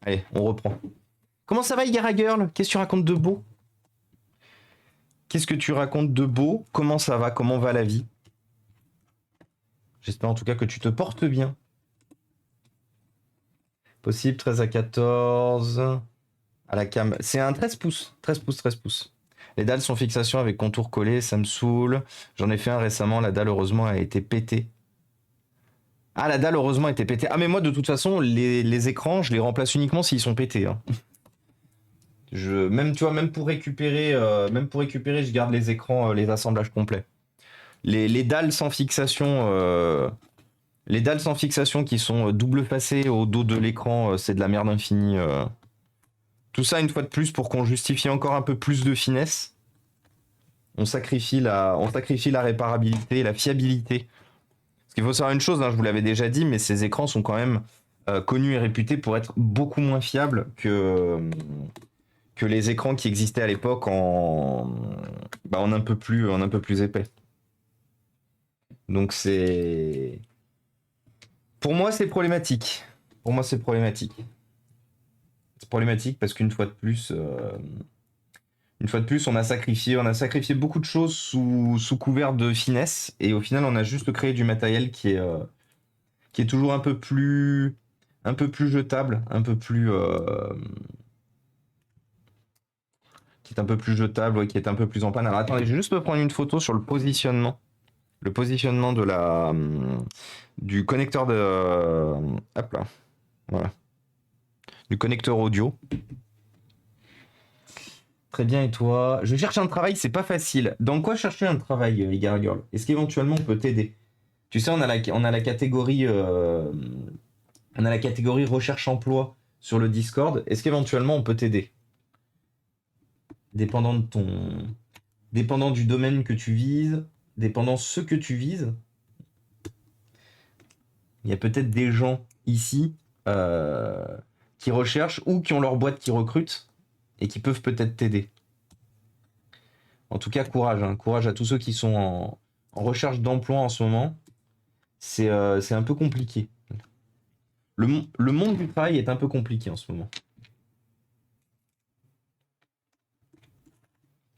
Allez, on reprend. Comment ça va, Igara Girl? Qu'est-ce que tu racontes de beau? Qu'est-ce que tu racontes de beau? Comment ça va? Comment va la vie? J'espère en tout cas que tu te portes bien. Possible 13 à 14. À la cam. C'est un 13 pouces. 13 pouces, 13 pouces. Les dalles sont fixation avec contour collé, ça me saoule. J'en ai fait un récemment, la dalle heureusement a été pétée. Ah, la dalle heureusement a été pétée. Ah, mais moi de toute façon, les écrans, je les remplace uniquement s'ils sont pétés. Hein. Même, tu vois, même pour récupérer, je garde les écrans, les assemblages complets. Les dalles sans fixation, les dalles sans fixation qui sont double facées au dos de l'écran, c'est de la merde infinie. Tout ça une fois de plus pour qu'on justifie encore un peu plus de finesse. On sacrifie la réparabilité, la fiabilité. Parce qu'il faut savoir une chose, hein, je vous l'avais déjà dit, mais ces écrans sont quand même connus et réputés pour être beaucoup moins fiables que les écrans qui existaient à l'époque en un peu plus épais. Donc c'est... Pour moi, c'est problématique. Pour moi, c'est problématique. C'est problématique parce qu'une fois de plus, on a sacrifié beaucoup de choses sous couvert de finesse et au final, on a juste créé du matériel qui est toujours un peu plus jetable, qui est un peu plus jetable, ouais, qui est un peu plus en panne. Alors attendez, je vais juste me prendre une photo sur le positionnement du connecteur de, hop là, voilà, du connecteur audio. Très bien, et toi? Je cherche un travail, c'est pas facile. Dans quoi chercher un travail, Igara Girl? Est-ce qu'éventuellement on peut t'aider? Tu sais, on a la catégorie, recherche emploi sur le Discord. Est-ce qu'éventuellement on peut t'aider? Dépendant de dépendant du domaine que tu vises, dépendant ce que tu vises, il y a peut-être des gens ici euh, qui recherchent ou qui ont leur boîte qui recrute et qui peuvent peut-être t'aider. En tout cas, courage, hein. Courage à tous ceux qui sont en recherche d'emploi en ce moment. C'est un peu compliqué. Le monde du travail est un peu compliqué en ce moment.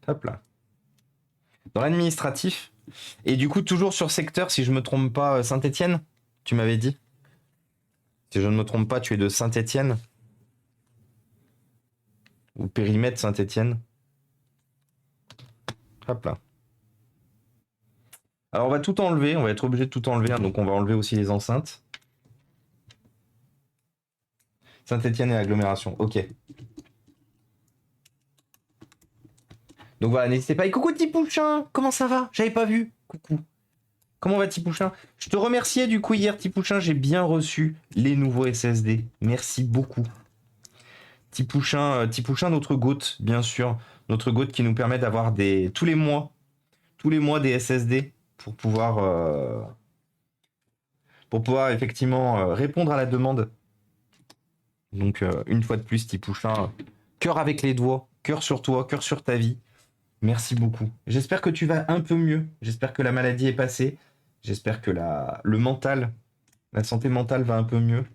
Hop là. Dans l'administratif. Et du coup, toujours sur secteur, si je me trompe pas, Saint-Étienne, tu m'avais dit. Si je ne me trompe pas, tu es de Saint-Étienne. Ou périmètre Saint-Étienne. Hop là. Alors on va tout enlever, on va être obligé de tout enlever, hein, donc on va enlever aussi les enceintes. Saint-Étienne et agglomération, ok. Donc voilà, n'hésitez pas. Et coucou Tipouchin, comment ça va? J'avais pas vu. Coucou. Comment va Tipouchin? Je te remerciais du coup hier Tipouchin, j'ai bien reçu les nouveaux SSD. Merci beaucoup. Tipouchin, notre GOAT, bien sûr. Notre GOAT qui nous permet d'avoir tous les mois des SSD pour pouvoir effectivement répondre à la demande. Donc une fois de plus, Tipouchin, cœur avec les doigts, cœur sur toi, cœur sur ta vie. Merci beaucoup. J'espère que tu vas un peu mieux. J'espère que la maladie est passée. J'espère que le mental, la santé mentale va un peu mieux.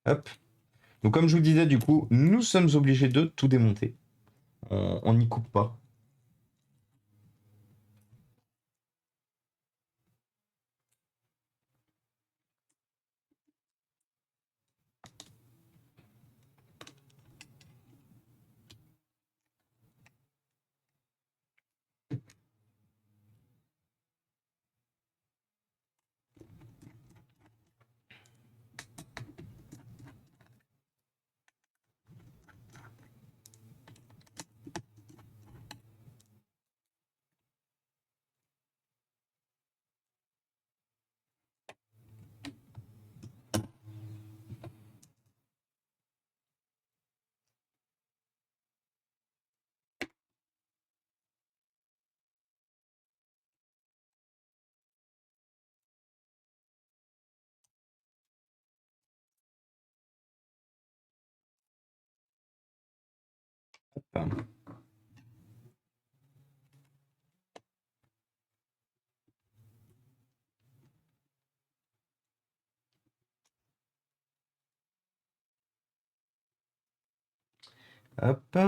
Hop. Donc comme je vous disais, du coup, nous sommes obligés de tout démonter. On n'y coupe pas. Enfin, Hop.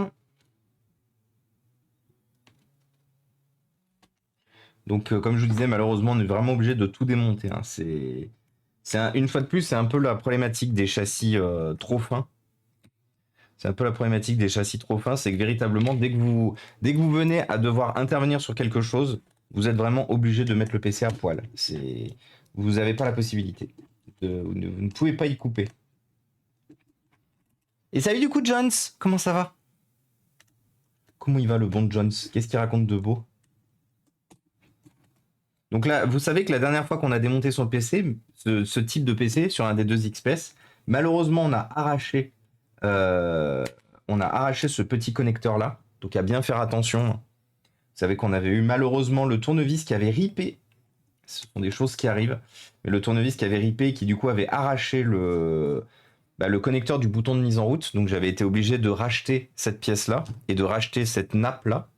Donc, comme je vous disais, malheureusement, on est vraiment obligé de tout démonter, hein. Une fois de plus, c'est un peu la problématique des châssis trop fins. C'est un peu la problématique des châssis trop fins, c'est que véritablement, dès que vous venez à devoir intervenir sur quelque chose, vous êtes vraiment obligé de mettre le PC à poil. Vous n'avez pas la possibilité. Vous ne pouvez pas y couper. Et salut du coup, Jones! Comment ça va? Comment il va le bon Jones? Qu'est-ce qu'il raconte de beau? Donc là, vous savez que la dernière fois qu'on a démonté son PC, ce type de PC sur un des deux XPS, malheureusement, euh, on a arraché ce petit connecteur là. Donc à bien faire attention. Vous savez qu'on avait eu malheureusement le tournevis qui avait ripé. Ce sont des choses qui arrivent. Mais le tournevis qui avait ripé et qui du coup avait arraché le connecteur du bouton de mise en route. Donc j'avais été obligé de racheter cette pièce là et de racheter cette nappe là.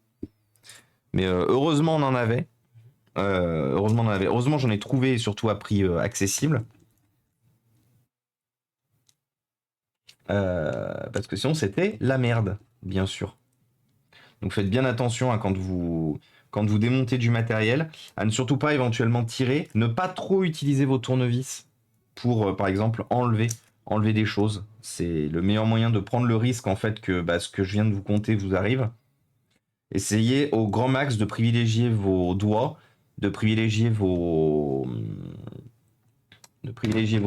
Mais heureusement on en avait. Heureusement, j'en ai trouvé et surtout à prix accessible. Parce que sinon, c'était la merde, bien sûr. Donc faites bien attention hein, quand vous démontez du matériel, à ne surtout pas éventuellement tirer, ne pas trop utiliser vos tournevis pour, par exemple, enlever des choses. C'est le meilleur moyen de prendre le risque, en fait, que ce que je viens de vous conter vous arrive. Essayez au grand max de privilégier vos doigts, de privilégier vos de privilégier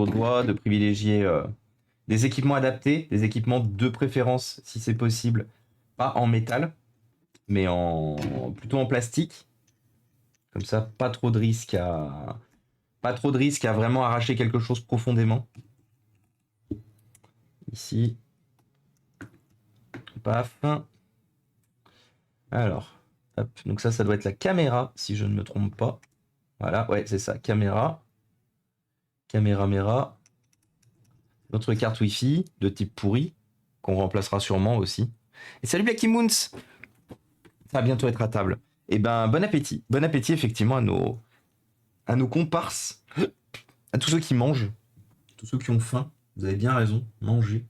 des équipements adaptés, des équipements de préférence si c'est possible, pas en métal, mais plutôt en plastique. Comme ça, pas trop de risque à vraiment arracher quelque chose profondément. Ici, paf. Alors, hop. Donc ça doit être la caméra si je ne me trompe pas. Voilà, ouais, c'est ça, caméra. Caméra. Notre carte Wi-Fi de type pourri, qu'on remplacera sûrement aussi. Et salut Blacky Moons! Ça va bientôt être à table. Et ben, bon appétit. Bon appétit, effectivement, à nos comparses, à tous ceux qui mangent, tous ceux qui ont faim. Vous avez bien raison, mangez.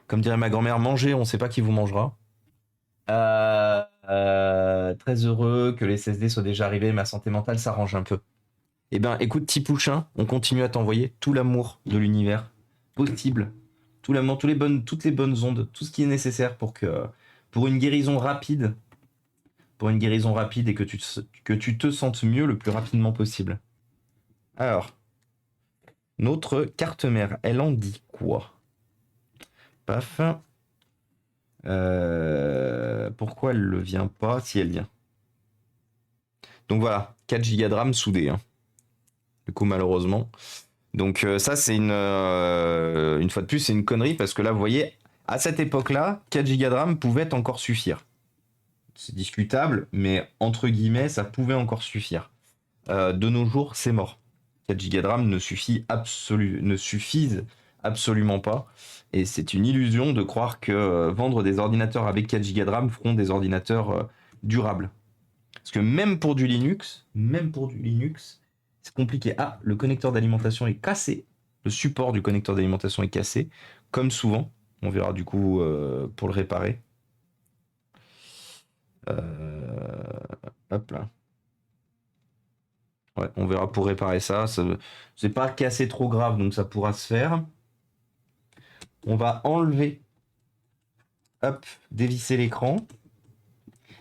Comme dirait ma grand-mère, mangez, on ne sait pas qui vous mangera. Très heureux que les CSD soient déjà arrivés, ma santé mentale s'arrange un peu. Eh ben, écoute, petit pouchin, on continue à t'envoyer tout l'amour de l'univers possible, tout l'amour, toutes les bonnes ondes, tout ce qui est nécessaire pour une guérison rapide, et que tu te sentes mieux le plus rapidement possible. Alors, notre carte mère, elle en dit quoi? Paf. Pourquoi elle ne vient pas si elle vient? Donc voilà, 4 Go de RAM soudé. Hein. Du coup, malheureusement. Donc ça, c'est une fois de plus, c'est une connerie parce que là, vous voyez, à cette époque-là, 4 Go de RAM pouvaient encore suffire. C'est discutable, mais entre guillemets, ça pouvait encore suffire. De nos jours, c'est mort. 4 Go de RAM ne suffisent absolument pas. Et c'est une illusion de croire que vendre des ordinateurs avec 4 Go de RAM feront des ordinateurs durables. Parce que même pour du Linux, c'est compliqué. Ah, le connecteur d'alimentation est cassé. Le support du connecteur d'alimentation est cassé. Comme souvent. On verra du coup pour le réparer. Hop là. Ouais, on verra pour réparer ça. C'est pas cassé trop grave, donc ça pourra se faire. On va enlever, hop, dévisser l'écran.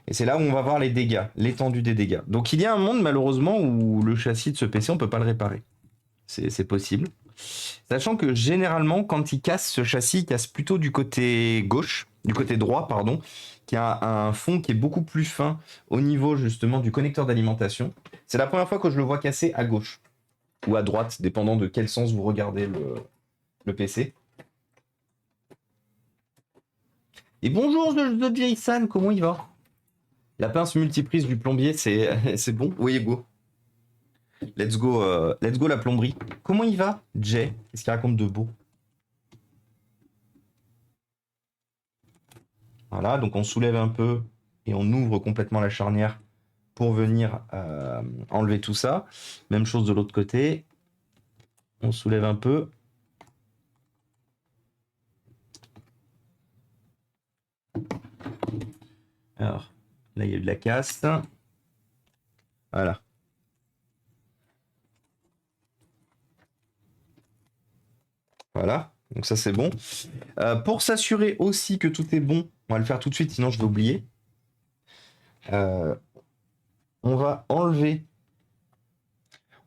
Et c'est là où on va voir les dégâts, l'étendue des dégâts. Donc il y a un monde malheureusement où le châssis de ce PC, on peut pas le réparer. C'est possible. Sachant que généralement, quand il casse ce châssis, il casse plutôt du côté gauche, du côté droit, pardon, qui a un fond qui est beaucoup plus fin au niveau justement du connecteur d'alimentation. C'est la première fois que je le vois casser à gauche ou à droite, dépendant de quel sens vous regardez le PC. Et bonjour The Jason, comment il va? La pince multiprise du plombier, c'est bon? Oui, go. Let's go la plomberie. Comment il va, Jay? Qu'est-ce qu'il raconte de beau? Voilà, donc on soulève un peu et on ouvre complètement la charnière pour venir enlever tout ça. Même chose de l'autre côté. On soulève un peu. Alors, là, il y a eu de la casse. Voilà. Voilà. Donc ça, c'est bon. Pour s'assurer aussi que tout est bon, on va le faire tout de suite, sinon je vais oublier. Euh, on va enlever.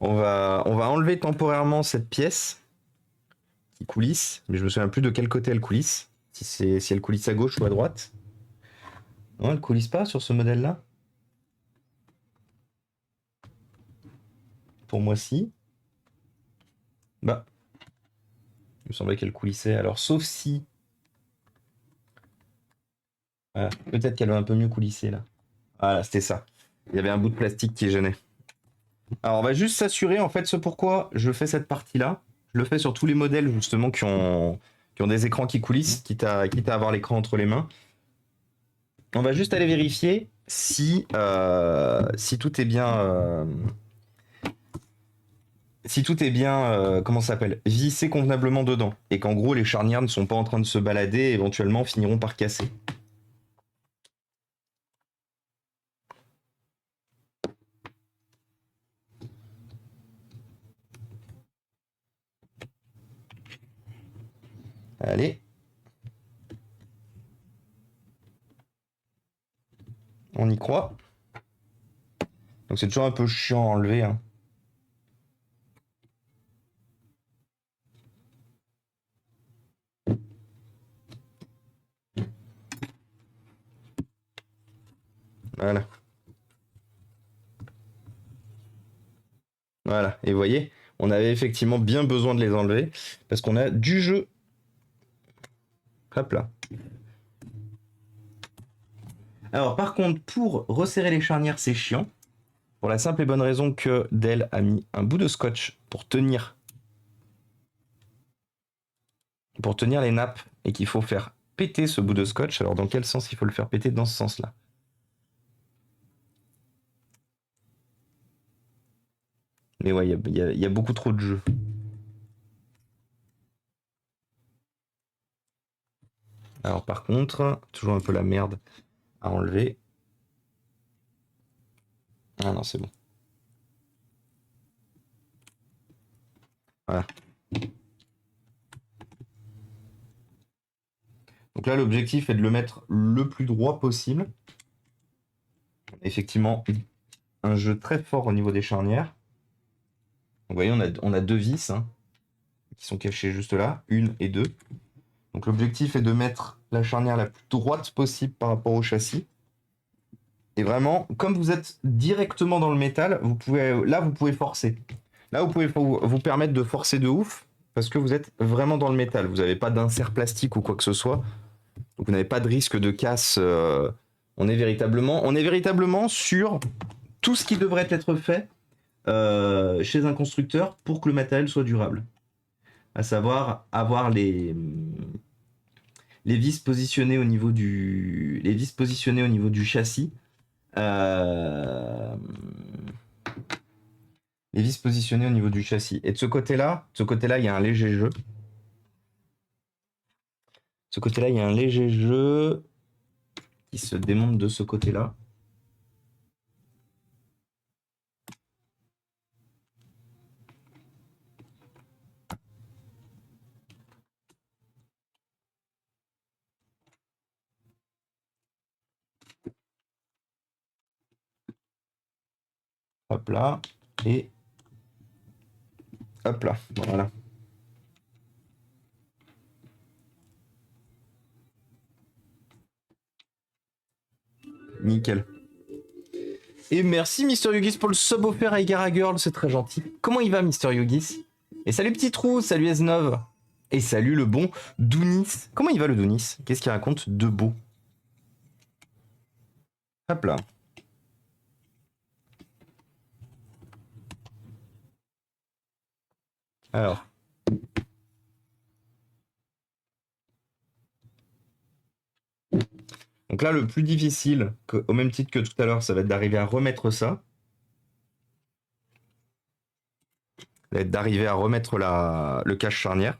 On va enlever temporairement cette pièce qui coulisse, mais je me souviens plus de quel côté elle coulisse. Si elle coulisse à gauche ou à droite. Non, elle coulisse pas sur ce modèle-là. Pour moi, si. Bah, il me semblait qu'elle coulissait. Alors, sauf si. Voilà. Peut-être qu'elle va un peu mieux coulisser là. Voilà, c'était ça. Il y avait un bout de plastique qui gênait. Alors, on va juste s'assurer, en fait, ce pourquoi je fais cette partie-là. Je le fais sur tous les modèles, justement, qui ont des écrans qui coulissent, quitte à avoir l'écran entre les mains. On va juste aller vérifier si tout est bien. Si tout est bien, comment ça s'appelle, vissé convenablement dedans. Et qu'en gros, les charnières ne sont pas en train de se balader et éventuellement finiront par casser. Allez. On y croit. Donc c'est toujours un peu chiant à enlever. Hein. Voilà. Voilà. Et vous voyez, on avait effectivement bien besoin de les enlever parce qu'on a du jeu. Hop là. Alors par contre, pour resserrer les charnières, c'est chiant. Pour la simple et bonne raison que Dell a mis un bout de scotch pour tenir les nappes et qu'il faut faire péter ce bout de scotch. Alors dans quel sens il faut le faire péter? Dans ce sens-là. Mais ouais, il y a beaucoup trop de jeux. Alors par contre, toujours un peu la merde à enlever. Ah non, c'est bon. Voilà. Donc là, l'objectif est de le mettre le plus droit possible. Effectivement, un jeu très fort au niveau des charnières. Donc, vous voyez, on a deux vis hein, qui sont cachées juste là, une et deux. Donc l'objectif est de mettre la charnière la plus droite possible par rapport au châssis. Et vraiment, comme vous êtes directement dans le métal, vous pouvez forcer. Là, vous pouvez vous permettre de forcer de ouf parce que vous êtes vraiment dans le métal. Vous n'avez pas d'insert plastique ou quoi que ce soit. Donc vous n'avez pas de risque de casse. On est véritablement sur tout ce qui devrait être fait chez un constructeur pour que le matériel soit durable. À savoir avoir les vis positionnées au niveau du châssis. Les vis positionnées au niveau du châssis. Et de ce côté-là, il y a un léger jeu. De ce côté-là, il y a un léger jeu qui se démonte de ce côté-là. Hop là. Et hop là. Voilà. Nickel. Et merci Mister Yugis pour le sub offert à Igara Girl, c'est très gentil. Comment il va Mister Yugis? Et salut petit trou, salut S9. Et salut le bon Dounis. Comment il va le Dounis? Qu'est-ce qu'il raconte de beau? Hop là. Alors. Donc là, le plus difficile, au même titre que tout à l'heure, ça va être d'arriver à remettre ça. Ça va être d'arriver à remettre le cache charnière.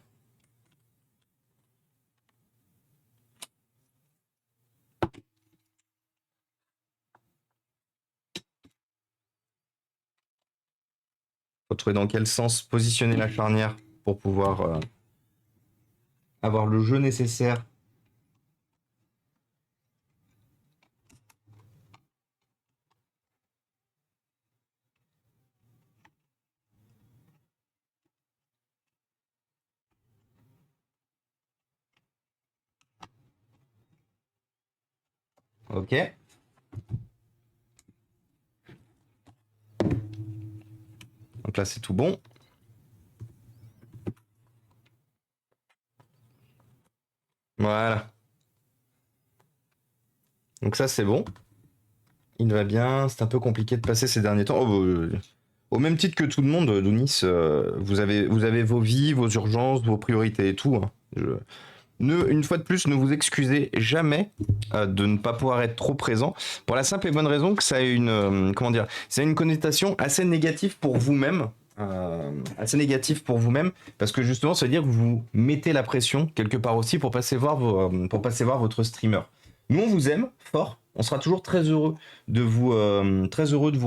retrouver dans quel sens positionner la charnière pour pouvoir avoir le jeu nécessaire. Ok. Donc là, c'est tout bon. Voilà. Donc ça, c'est bon. Il va bien. C'est un peu compliqué de passer ces derniers temps. Au même titre que tout le monde, Dounis, vous avez vos vies, vos urgences, vos priorités et tout. Hein. Une fois de plus, ne vous excusez jamais de ne pas pouvoir être trop présent, pour la simple et bonne raison que ça a comment dire, ça a une connotation assez négative pour vous-même. Parce que justement, ça veut dire que vous mettez la pression quelque part aussi pour passer voir votre streamer. Nous, on vous aime fort. On sera toujours très heureux de vous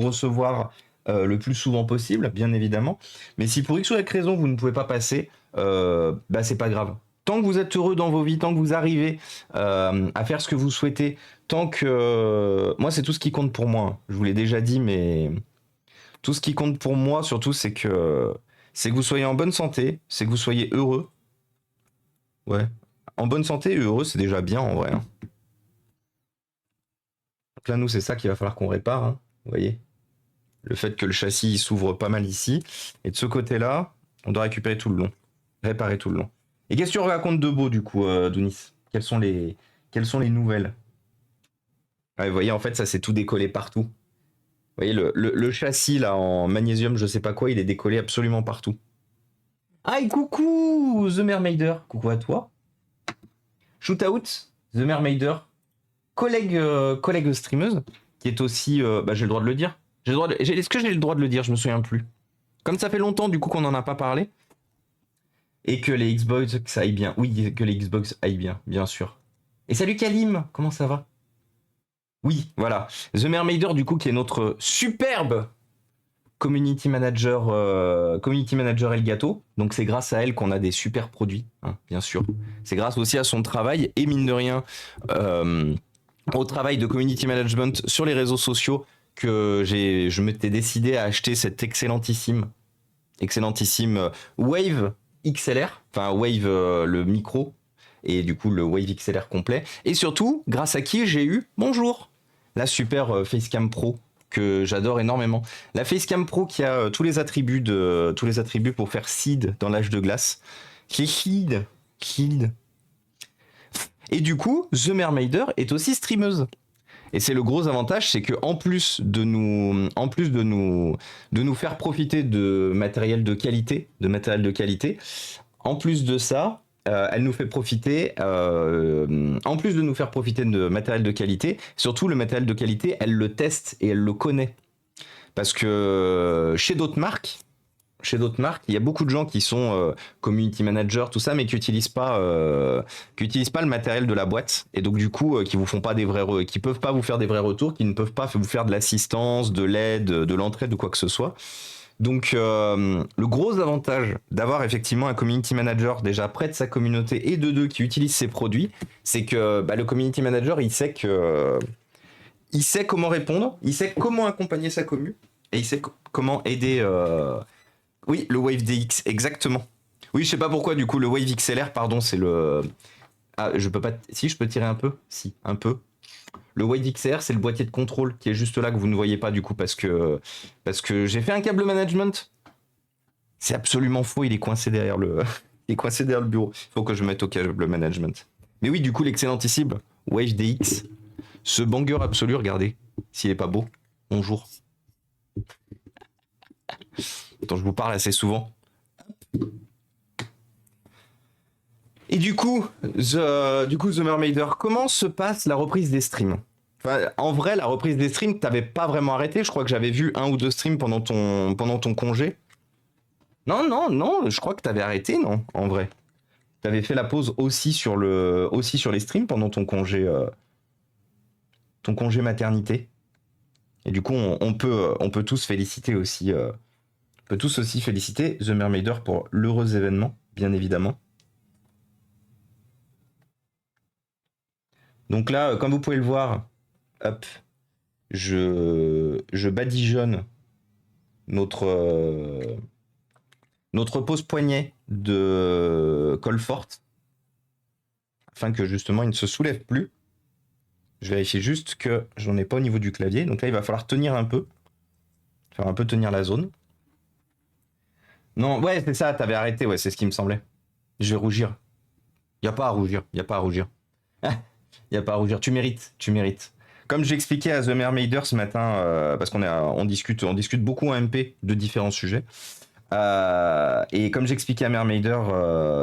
recevoir le plus souvent possible, bien évidemment. Mais si pour X ou Y raison vous ne pouvez pas passer, c'est pas grave. Tant que vous êtes heureux dans vos vies, tant que vous arrivez à faire ce que vous souhaitez, tant que moi c'est tout ce qui compte pour moi. Je vous l'ai déjà dit, mais tout ce qui compte pour moi surtout c'est que vous soyez en bonne santé, c'est que vous soyez heureux. Ouais, en bonne santé et heureux, c'est déjà bien en vrai. Hein. Donc là nous c'est ça qu'il va falloir qu'on répare. Hein, vous voyez, le fait que le châssis s'ouvre pas mal ici, et de ce côté-là, on doit récupérer tout le long, réparer tout le long. Et qu'est-ce que tu racontes de beau, du coup, Dounis? Quelles sont les nouvelles? Vous voyez, en fait, ça s'est tout décollé partout. Vous voyez, le châssis, là, en magnésium, je sais pas quoi, il est décollé absolument partout. Ah, et coucou, The Mermaider. Coucou à toi. Shootout, The Mermaider, collègue streameuse, qui est aussi... j'ai le droit de le dire. Est-ce que j'ai le droit de le dire? Je me souviens plus. Comme ça fait longtemps, du coup, qu'on n'en a pas parlé. Et que les Xbox ça aille bien. Oui, que les Xbox aillent bien, bien sûr. Et salut Kalim, comment ça va? Oui, voilà. The Mermaider, du coup, qui est notre superbe community manager Elgato. Donc c'est grâce à elle qu'on a des super produits, hein, bien sûr. C'est grâce aussi à son travail et mine de rien au travail de community management sur les réseaux sociaux que je m'étais décidé à acheter cette excellentissime Wave XLR, enfin Wave le micro et du coup le Wave XLR complet. Et surtout, grâce à qui j'ai eu, bonjour, la super Facecam Pro que j'adore énormément. La Facecam Pro qui a tous les attributs pour faire seed dans l'âge de glace. Qui est seed. Et du coup, The Mermaider est aussi streameuse. Et c'est le gros avantage, c'est que en plus de nous faire profiter de matériel de qualité, en plus de ça, elle nous fait profiter, en plus de nous faire profiter de matériel de qualité, surtout le matériel de qualité, elle le teste et elle le connaît. Parce que chez d'autres marques, il y a beaucoup de gens qui sont community manager, tout ça, mais qui utilisent pas le matériel de la boîte, et donc du coup, qui vous font pas qui peuvent pas vous faire des vrais retours, qui ne peuvent pas vous faire de l'assistance, de l'aide, de l'entraide, de quoi que ce soit. Donc, le gros avantage d'avoir effectivement un community manager déjà près de sa communauté et de deux qui utilise ses produits, c'est que le community manager, il sait comment répondre, il sait comment accompagner sa commu, et il sait comment aider. Oui, le Wave DX, exactement. Oui, je sais pas pourquoi, du coup, le Wave XLR, pardon, c'est le. Ah, je peux pas. Si, je peux tirer un peu? Si, un peu. Le Wave XLR, c'est le boîtier de contrôle qui est juste là, que vous ne voyez pas, du coup, parce que j'ai fait un câble management. C'est absolument faux, il est coincé derrière le. Il est coincé derrière le bureau. Il faut que je mette au câble management. Mais oui, du coup, l'excellentissime Wave DX, ce banger absolu, regardez, s'il est pas beau. Bonjour. Dont je vous parle assez souvent. Et du coup, The Mermaider, comment se passe la reprise des streams? Enfin, en vrai, la reprise des streams, t'avais pas vraiment arrêté. Je crois que j'avais vu 1 ou 2 streams pendant ton congé. Non, je crois que t'avais arrêté, non, en vrai. T'avais fait la pause aussi sur les streams pendant ton congé maternité. Et du coup, on peut tous féliciter aussi On peut tous aussi féliciter The Mermaider pour l'heureux événement, bien évidemment. Donc là, comme vous pouvez le voir, hop, je badigeonne notre, notre pose-poignet de Colfort afin que justement il ne se soulève plus. Je vérifie juste que j'en ai pas au niveau du clavier. Donc là, il va falloir tenir un peu. Faire un peu tenir la zone. Non, ouais, c'est ça, t'avais arrêté, ouais, c'est ce qui me semblait. Je vais rougir. Y a pas à rougir, y a pas à rougir. Y a pas à rougir, tu mérites, tu mérites. Comme j'expliquais à The Mermaider ce matin, parce on discute beaucoup en MP de différents sujets. Et comme j'expliquais à Mermaider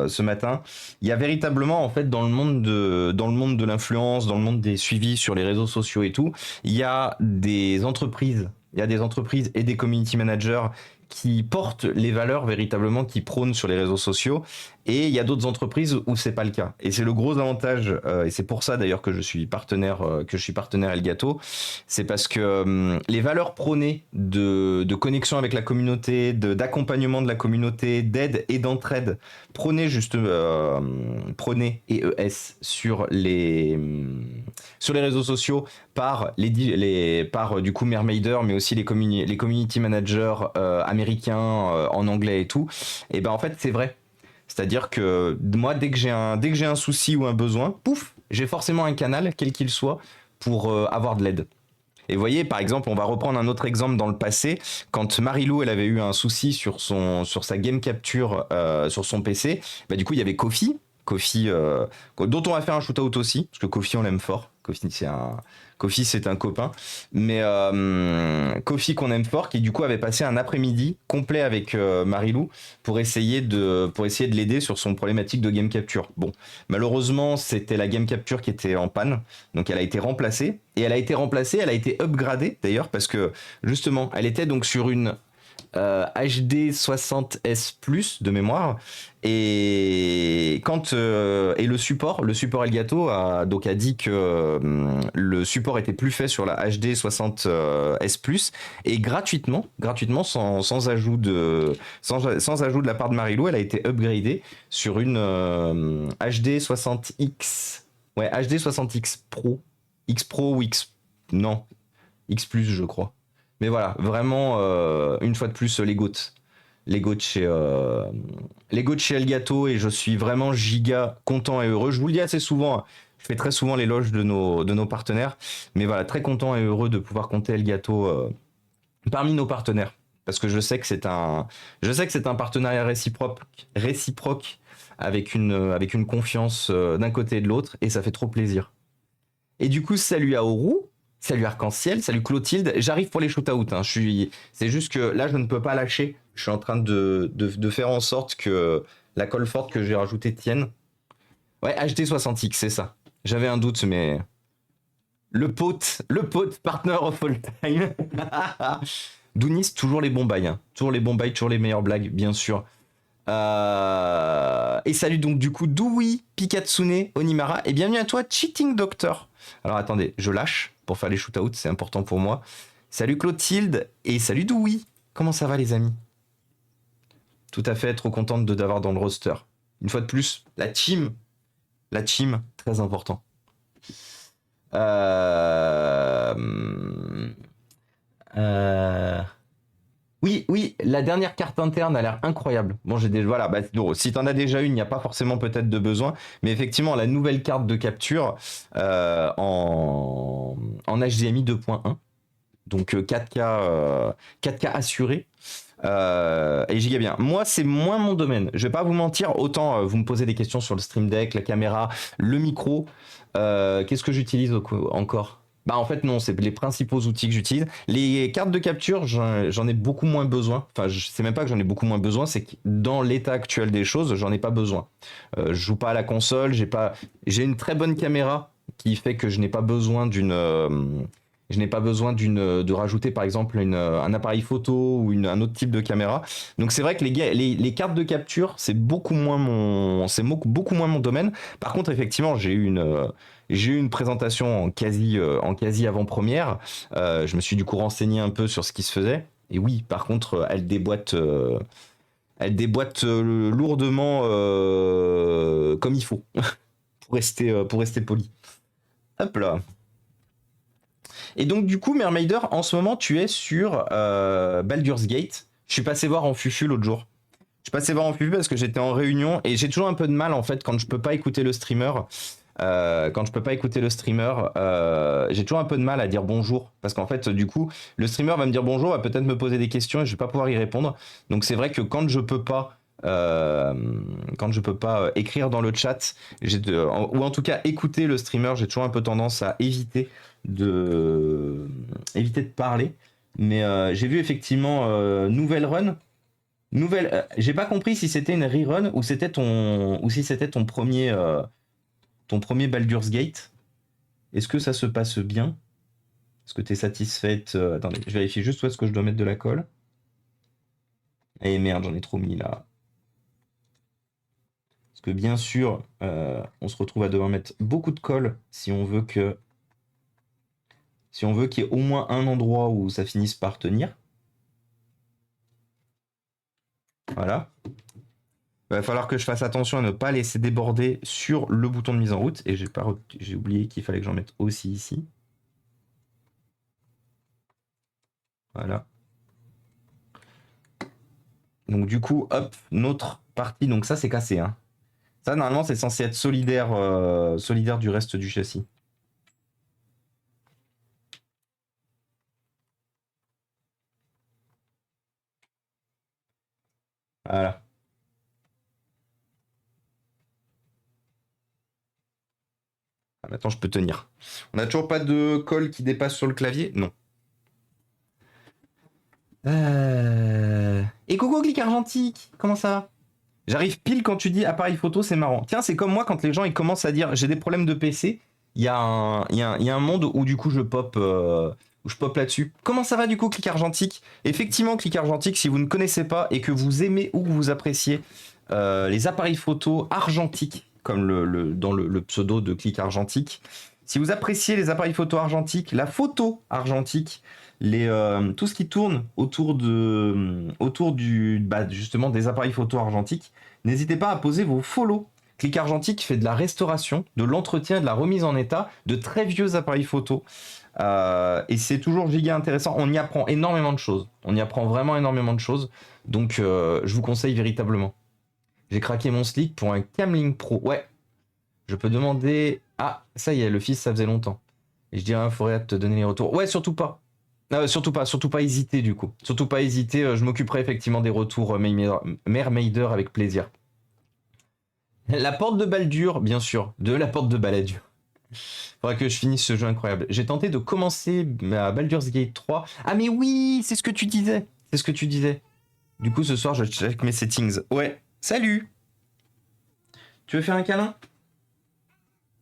ce matin, il y a véritablement en fait dans le monde de l'influence, dans le monde des suivis sur les réseaux sociaux et tout, il y a des entreprises et des community managers qui portent les valeurs véritablement qui prônent sur les réseaux sociaux, et il y a d'autres entreprises où c'est pas le cas. Et c'est le gros avantage, et c'est pour ça d'ailleurs que je suis partenaire Elgato, c'est parce que les valeurs prônées de connexion avec la communauté, d'accompagnement de la communauté, d'aide et d'entraide, prônées EES sur les réseaux sociaux par par du coup Mermaider, mais aussi les community managers américains en anglais et tout. Et ben en fait c'est vrai. C'est-à-dire que moi, dès que j'ai un souci ou un besoin, pouf, j'ai forcément un canal, quel qu'il soit, pour avoir de l'aide. Et vous voyez, par exemple, on va reprendre un autre exemple dans le passé, quand Marilou, elle avait eu un souci sur sa game capture sur son PC, bah, du coup, il y avait Kofi, dont on va faire un shootout aussi, parce que Kofi, on l'aime fort. Kofi, c'est un copain. Mais Kofi, qu'on aime fort, qui du coup avait passé un après-midi complet avec Marilou pour essayer de l'aider sur son problématique de game capture. Bon, malheureusement, c'était la game capture qui était en panne. Donc elle a été remplacée. Et elle a été upgradée d'ailleurs, parce que justement, elle était donc sur une HD 60S+ de mémoire, et le support Elgato a dit que le support était plus fait sur la HD 60S+, et gratuitement sans ajout de la part de Marilou, elle a été upgradée sur une HD 60X, ouais, HD 60X Pro, X Pro ou X, non, X+, je crois. Mais voilà, vraiment, une fois de plus, les GOAT. Les GOAT chez Elgato, et je suis vraiment giga content et heureux. Je vous le dis assez souvent, hein, je fais très souvent l'éloge de nos partenaires, mais voilà, très content et heureux de pouvoir compter Elgato parmi nos partenaires. Parce que je sais que c'est un partenariat réciproque avec une confiance d'un côté et de l'autre, et ça fait trop plaisir. Et du coup, salut à Oru. Salut Arc-en-Ciel, salut Clotilde, j'arrive pour les shootouts, hein. C'est juste que là je ne peux pas lâcher, je suis en train de faire en sorte que la colle forte que j'ai rajoutée tienne. Ouais, HD 60X, c'est ça. J'avais un doute, mais... Le pote, partner of all time. Dounis, toujours les bons bails, hein. Toujours les bons bails, toujours les meilleures blagues, bien sûr. Et salut donc du coup Doui, Pikatsune, Onimara, et bienvenue à toi Cheating Doctor. Alors attendez, je lâche pour faire les shootouts, c'est important pour moi. Salut Clotilde et salut Doui. Comment ça va les amis? Tout à fait, trop contente d'avoir dans le roster. Une fois de plus, la team, très important. Oui, la dernière carte interne a l'air incroyable. Bon, voilà, bah, si t'en as déjà une, il n'y a pas forcément peut-être de besoin, mais effectivement, la nouvelle carte de capture en HDMI 2.1, donc 4K assuré, et giga bien. Moi, c'est moins mon domaine. Je vais pas vous mentir, autant vous me posez des questions sur le Stream Deck, la caméra, le micro. Qu'est-ce que j'utilise encore? Bah en fait non, c'est les principaux outils que j'utilise. Les cartes de capture, j'en ai beaucoup moins besoin. Enfin, c'est même pas que j'en ai beaucoup moins besoin, c'est que dans l'état actuel des choses, j'en ai pas besoin. Je joue pas à la console, j'ai une très bonne caméra qui fait que je n'ai pas besoin de rajouter par exemple un appareil photo ou un autre type de caméra. Donc c'est vrai que les cartes de capture, c'est beaucoup moins mon domaine. Par contre, effectivement, j'ai eu une présentation en quasi avant-première. Je me suis du coup renseigné un peu sur ce qui se faisait. Et oui, par contre, elle déboîte lourdement comme il faut, pour rester poli. Hop là. Et donc, du coup, Mermaider, en ce moment, tu es sur Baldur's Gate. Je suis passé voir en fufu l'autre jour. Je suis passé voir en fufu parce que j'étais en réunion et j'ai toujours un peu de mal, en fait, quand je peux pas écouter le streamer. J'ai toujours un peu de mal à dire bonjour parce qu'en fait, du coup, le streamer va me dire bonjour, va peut-être me poser des questions et je vais pas pouvoir y répondre. Donc c'est vrai que quand je peux pas écrire dans le chat, ou en tout cas écouter le streamer, j'ai toujours un peu tendance à éviter de parler. Mais j'ai vu effectivement nouvelle run. J'ai pas compris si c'était une rerun ou si c'était ton premier Baldur's Gate. Est-ce que ça se passe bien? Est-ce que tu es satisfaite? Attendez, je vérifie juste où est-ce que je dois mettre de la colle. Eh merde, j'en ai trop mis là. Parce que bien sûr, on se retrouve à devoir mettre beaucoup de colle si on veut qu'il y ait au moins un endroit où ça finisse par tenir. Voilà. Il va falloir que je fasse attention à ne pas laisser déborder sur le bouton de mise en route. Et j'ai oublié qu'il fallait que j'en mette aussi ici. Voilà. Donc du coup, hop, notre partie. Donc ça, c'est cassé. Hein. Ça, normalement, c'est censé être solidaire du reste du châssis. Voilà. Ah, maintenant, je peux tenir. On n'a toujours pas de colle qui dépasse sur le clavier? Non. Et coucou, Clic Argentique, comment ça va? J'arrive pile quand tu dis appareil photo, c'est marrant. Tiens, c'est comme moi quand les gens ils commencent à dire j'ai des problèmes de PC. Il y a un monde où du coup je pop là-dessus. Comment ça va du coup, Clic Argentique? Effectivement, Clic Argentique, si vous ne connaissez pas et que vous aimez ou que vous appréciez les appareils photo argentiques, comme dans le pseudo de Clic Argentique, si vous appréciez les appareils photo argentiques, la photo argentique, tout ce qui tourne autour justement des appareils photo argentiques, n'hésitez pas à poser vos follow. Clic Argentique fait de la restauration, de l'entretien, de la remise en état de très vieux appareils photo. Et c'est toujours giga intéressant. On y apprend énormément de choses. On y apprend vraiment énormément de choses. Donc, je vous conseille véritablement. J'ai craqué mon slick pour un Camlink Pro. Ouais. Je peux demander... Ah, ça y est, le fils, ça faisait longtemps. Et je dirais, il faudrait te donner les retours. Ouais, surtout pas. Surtout pas hésiter du coup. Surtout pas hésiter, je m'occuperai effectivement des retours Mermaider avec plaisir. La porte de Baldur, bien sûr, de la porte de Balladur. Faudra que je finisse ce jeu incroyable. J'ai tenté de commencer à Baldur's Gate 3. Ah mais oui, c'est ce que tu disais. C'est ce que tu disais. Du coup, ce soir, je check mes settings. Ouais, salut. Tu veux faire un câlin?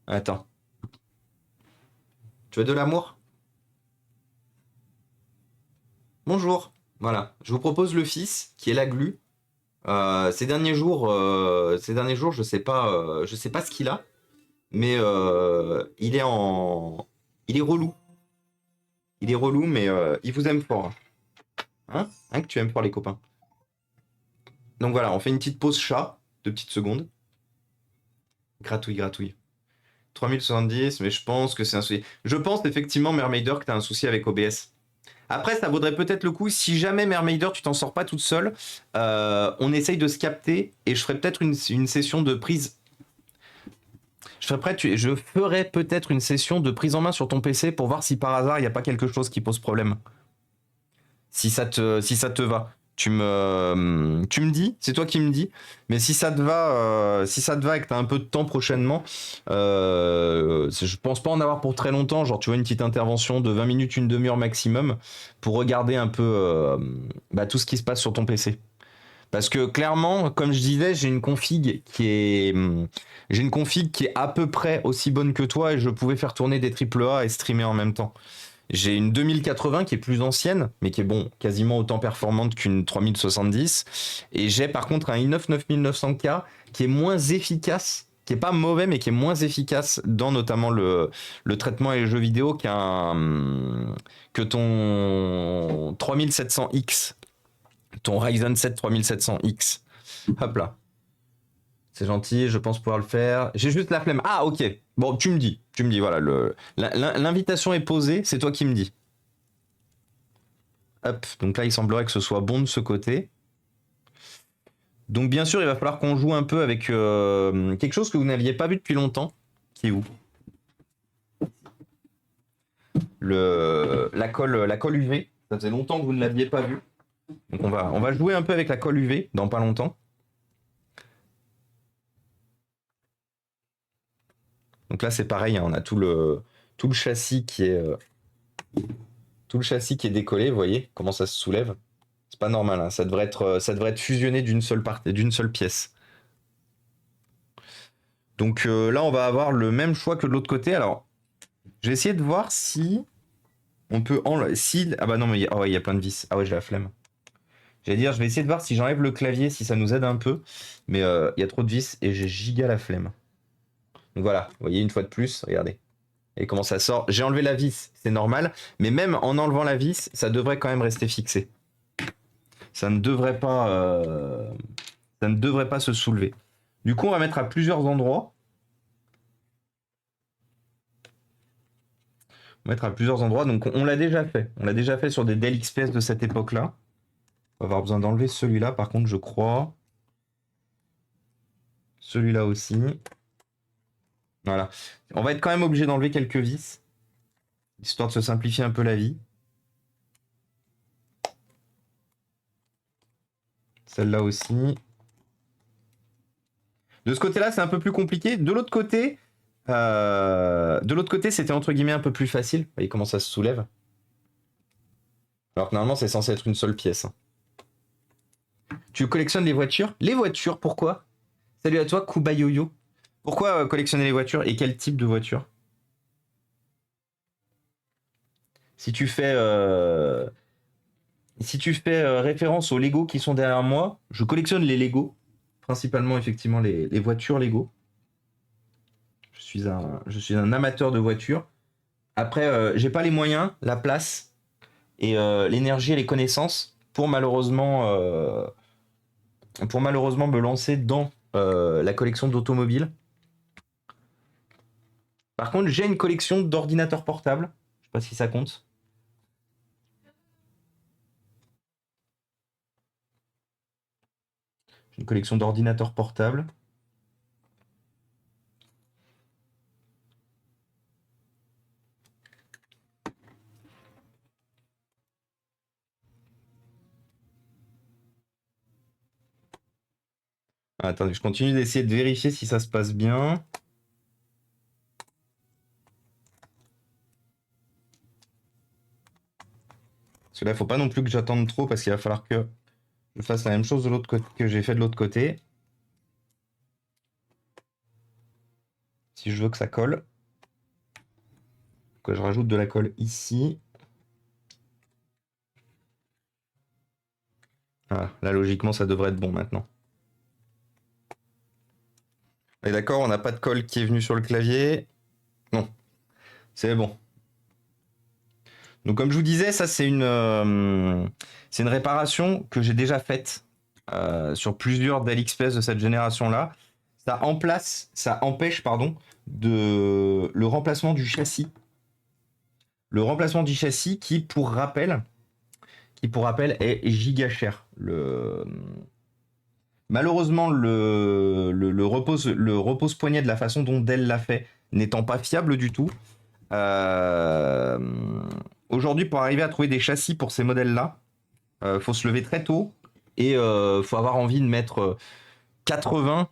Attends. Tu veux de l'amour? Bonjour. Voilà. Je vous propose le fils, qui est la glu. Ces derniers jours, je sais pas ce qu'il a, mais il est relou. Il est relou, mais il vous aime fort. Hein que tu aimes fort les copains. Donc voilà, on fait une petite pause chat, 2 petites secondes. Gratouille. 3070, mais je pense que c'est un souci. Je pense effectivement, Mermaider, que tu as un souci avec OBS. Après, ça vaudrait peut-être le coup, si jamais Mermaider, tu t'en sors pas toute seule, on essaye de se capter et je ferai peut-être une session de prise. Je ferai peut-être une session de prise en main sur ton PC pour voir si par hasard il n'y a pas quelque chose qui pose problème. Si ça te va. Tu me dis, c'est toi qui me dis, mais si ça te va et que tu as un peu de temps prochainement, je pense pas en avoir pour très longtemps, genre tu vois une petite intervention de 20 minutes, une demi-heure maximum, pour regarder un peu tout ce qui se passe sur ton PC. Parce que clairement, comme je disais, j'ai une config qui est à peu près aussi bonne que toi et je pouvais faire tourner des AAA et streamer en même temps. J'ai une 2080 qui est plus ancienne, mais qui est quasiment autant performante qu'une 3070. Et j'ai par contre un i9 9900K qui est moins efficace qui est pas mauvais, mais qui est moins efficace dans notamment le traitement et les jeux vidéo que ton 3700X, ton Ryzen 7 3700X. Hop là. C'est gentil, je pense pouvoir le faire. J'ai juste la flemme. Ah, ok. Bon, tu me dis, voilà. L'invitation est posée, c'est toi qui me dis. Hop, donc là, il semblerait que ce soit bon de ce côté. Donc, bien sûr, il va falloir qu'on joue un peu avec quelque chose que vous n'aviez pas vu depuis longtemps. Qui est où? La colle UV. Ça faisait longtemps que vous ne l'aviez pas vu. Donc, on va jouer un peu avec la colle UV dans pas longtemps. Donc là, c'est pareil, hein, on a tout le châssis qui est décollé. Vous voyez comment ça se soulève? C'est pas normal, hein, ça devrait être fusionné d'une seule pièce. Donc là, on va avoir le même choix que de l'autre côté. Alors, je vais essayer de voir si on peut ah bah non, mais il y a plein de vis. Ah ouais, j'ai la flemme. J'allais dire, je vais essayer de voir si j'enlève le clavier, si ça nous aide un peu. Mais il y a trop de vis et j'ai giga la flemme. Donc voilà, vous voyez une fois de plus, regardez. Et comment ça sort. J'ai enlevé la vis, c'est normal. Mais même en enlevant la vis, ça devrait quand même rester fixé. Ça ne devrait pas se soulever. Du coup, on va mettre à plusieurs endroits. Donc on l'a déjà fait. On l'a déjà fait sur des Dell XPS de cette époque-là. On va avoir besoin d'enlever celui-là, par contre, je crois. Celui-là aussi. Voilà. On va être quand même obligé d'enlever quelques vis, histoire de se simplifier un peu la vie. Celle-là aussi. De ce côté-là, c'est un peu plus compliqué. De l'autre côté, c'était entre guillemets un peu plus facile. Vous voyez comment ça se soulève. Alors que normalement, c'est censé être une seule pièce. Tu collectionnes les voitures? Les voitures, pourquoi? Salut à toi, Kubayoyo. Pourquoi collectionner les voitures et quel type de voiture? Si tu fais référence aux Lego qui sont derrière moi, je collectionne les Lego, principalement effectivement les voitures Lego. Je suis un amateur de voitures. Après, j'ai pas les moyens, la place et l'énergie et les connaissances pour malheureusement me lancer dans la collection d'automobiles. Par contre, j'ai une collection d'ordinateurs portables. Je sais pas si ça compte. J'ai une collection d'ordinateurs portables. Attendez, je continue d'essayer de vérifier si ça se passe bien. Parce que là, il ne faut pas non plus que j'attende trop parce qu'il va falloir que je fasse la même chose de l'autre côté que j'ai fait de l'autre côté. Si je veux que ça colle. Que je rajoute de la colle ici. Voilà, là, logiquement, ça devrait être bon maintenant. Et d'accord, on n'a pas de colle qui est venue sur le clavier. Non, c'est bon. Donc comme je vous disais, ça c'est une réparation que j'ai déjà faite sur plusieurs Dell XPS de cette génération-là. Ça empêche le remplacement du châssis. Le remplacement du châssis qui, pour rappel, est giga cher. Malheureusement, le repose-poignet de la façon dont Dell l'a fait n'étant pas fiable du tout. Aujourd'hui, pour arriver à trouver des châssis pour ces modèles-là, faut se lever très tôt et faut avoir envie de mettre 80